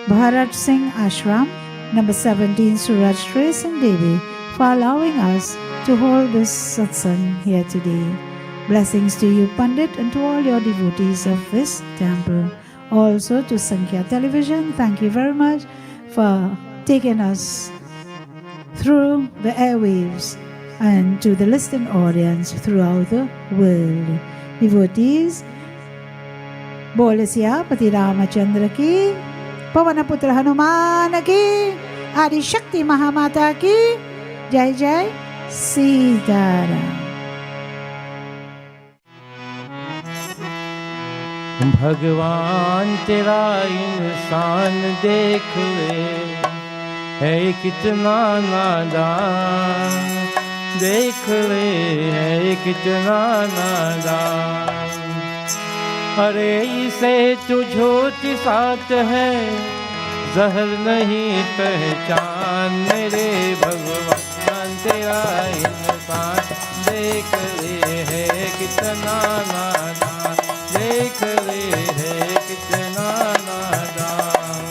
Bharat Singh Ashram, number 17, Suraj Trace and Devi, for allowing us to hold this satsang here today. Blessings to you, Pandit, and to all your devotees of this temple. Also to Sankhya Television, thank you very much for taking us through the airwaves and to the listening audience throughout the world. Devotees, Bolasya Pati Ramachandra ki, Pavanaputra Hanuman ki, Adi Shakti Mahamata ki, Jai Jai Sitaram. भगवान तेरा इंसान देख ले, है कितना नादान, देख ले है कितना नादान। अरे इसे तू झूठी साथ है, जहर नहीं पहचान, मेरे भगवान तेरा इंसान देख ले है कितना नादान, देख ले है कितना नादान।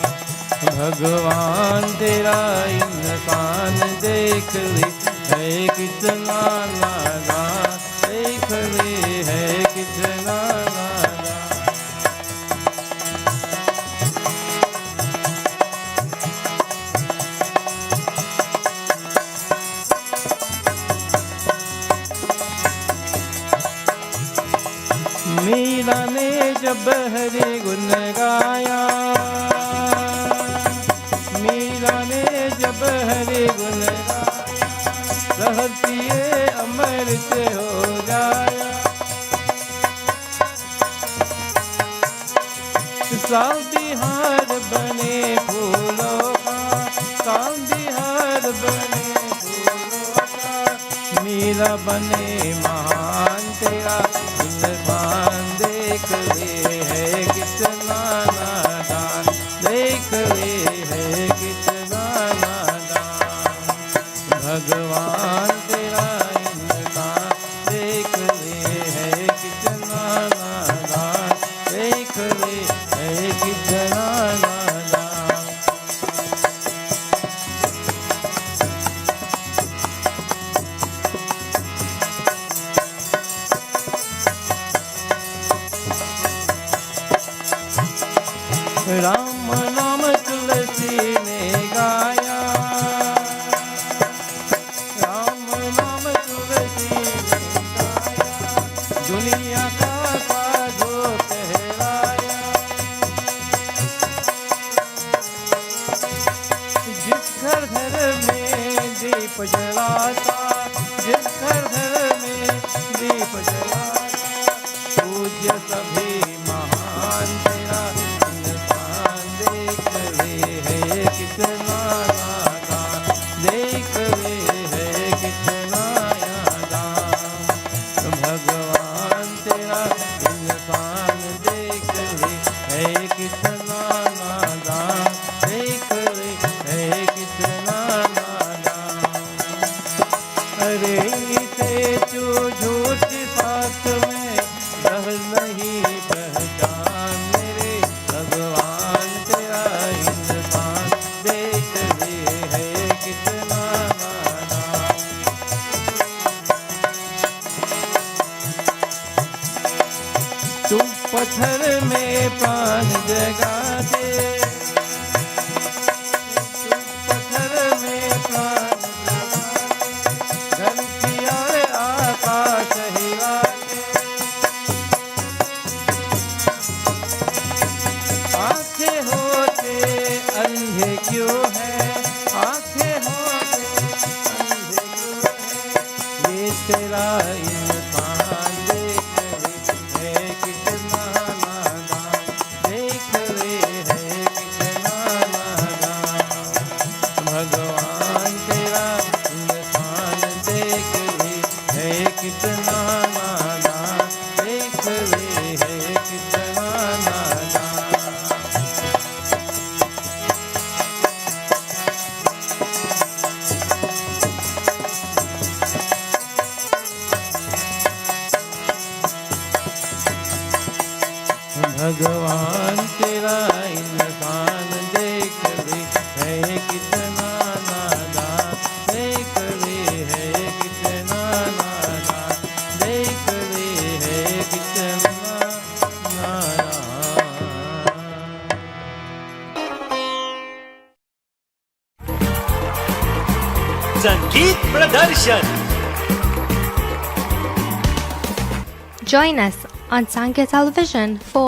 भगवान तेरा इंसान देख ले है कितना नादान, देख ले है कितना नादान। मीरा ने जब हरि गुण गाया, मीरा ने जब हरि गुण गाया, रहतिए अमृत हो जाया। साल बिहार बने फूलों का, साल बिहार बने फूलों का, मीरा बने महान तेरा इंसान देख ले है कितना नादान, देख ले है कितना नादान। भगवान तेरा इंसान देख ले है कितना नादान, देख ले है कितना नादान। राम नाम तुलसी ने गाया, राम नाम तुलसी ने गाया, दुनिया का साधु कहलाया। जिस घर घर में दीप जलाता, जिस घर घर में दीप जलाता, पूज्य सभी महान तेरा इंसान देख ले है कितना नादान, देख ले है कितना नादान। भगवान तेरा इंसान देख ले है कितना नादान, देख ले है कितना नादान। अरे इसे तू झूठी साथ में रह नहीं पहचान, मेरे भगवान तेरा इंसान देख ले है कितना नादान। पत्थर में प्राण जगा दे, पत्थर में प्राण जगा दे, धरती और आकाश हिला दे। आंखें होते अंधे क्यों है, आंखें होते अंधे क्यों है, ये तेरा इंसान देख रे है कितना नादान, देख रे है कितना नादान। भगवान तेरा इंसान देख रे है कितना नादान, देख रे है कितना नादान। भगवान तेरा इंसान देख रे है कितना नादान, देख रे है कितना नादान, देख रे है कितना नादान। संगीत प्रदर्शन। Join us on Sankhya Television for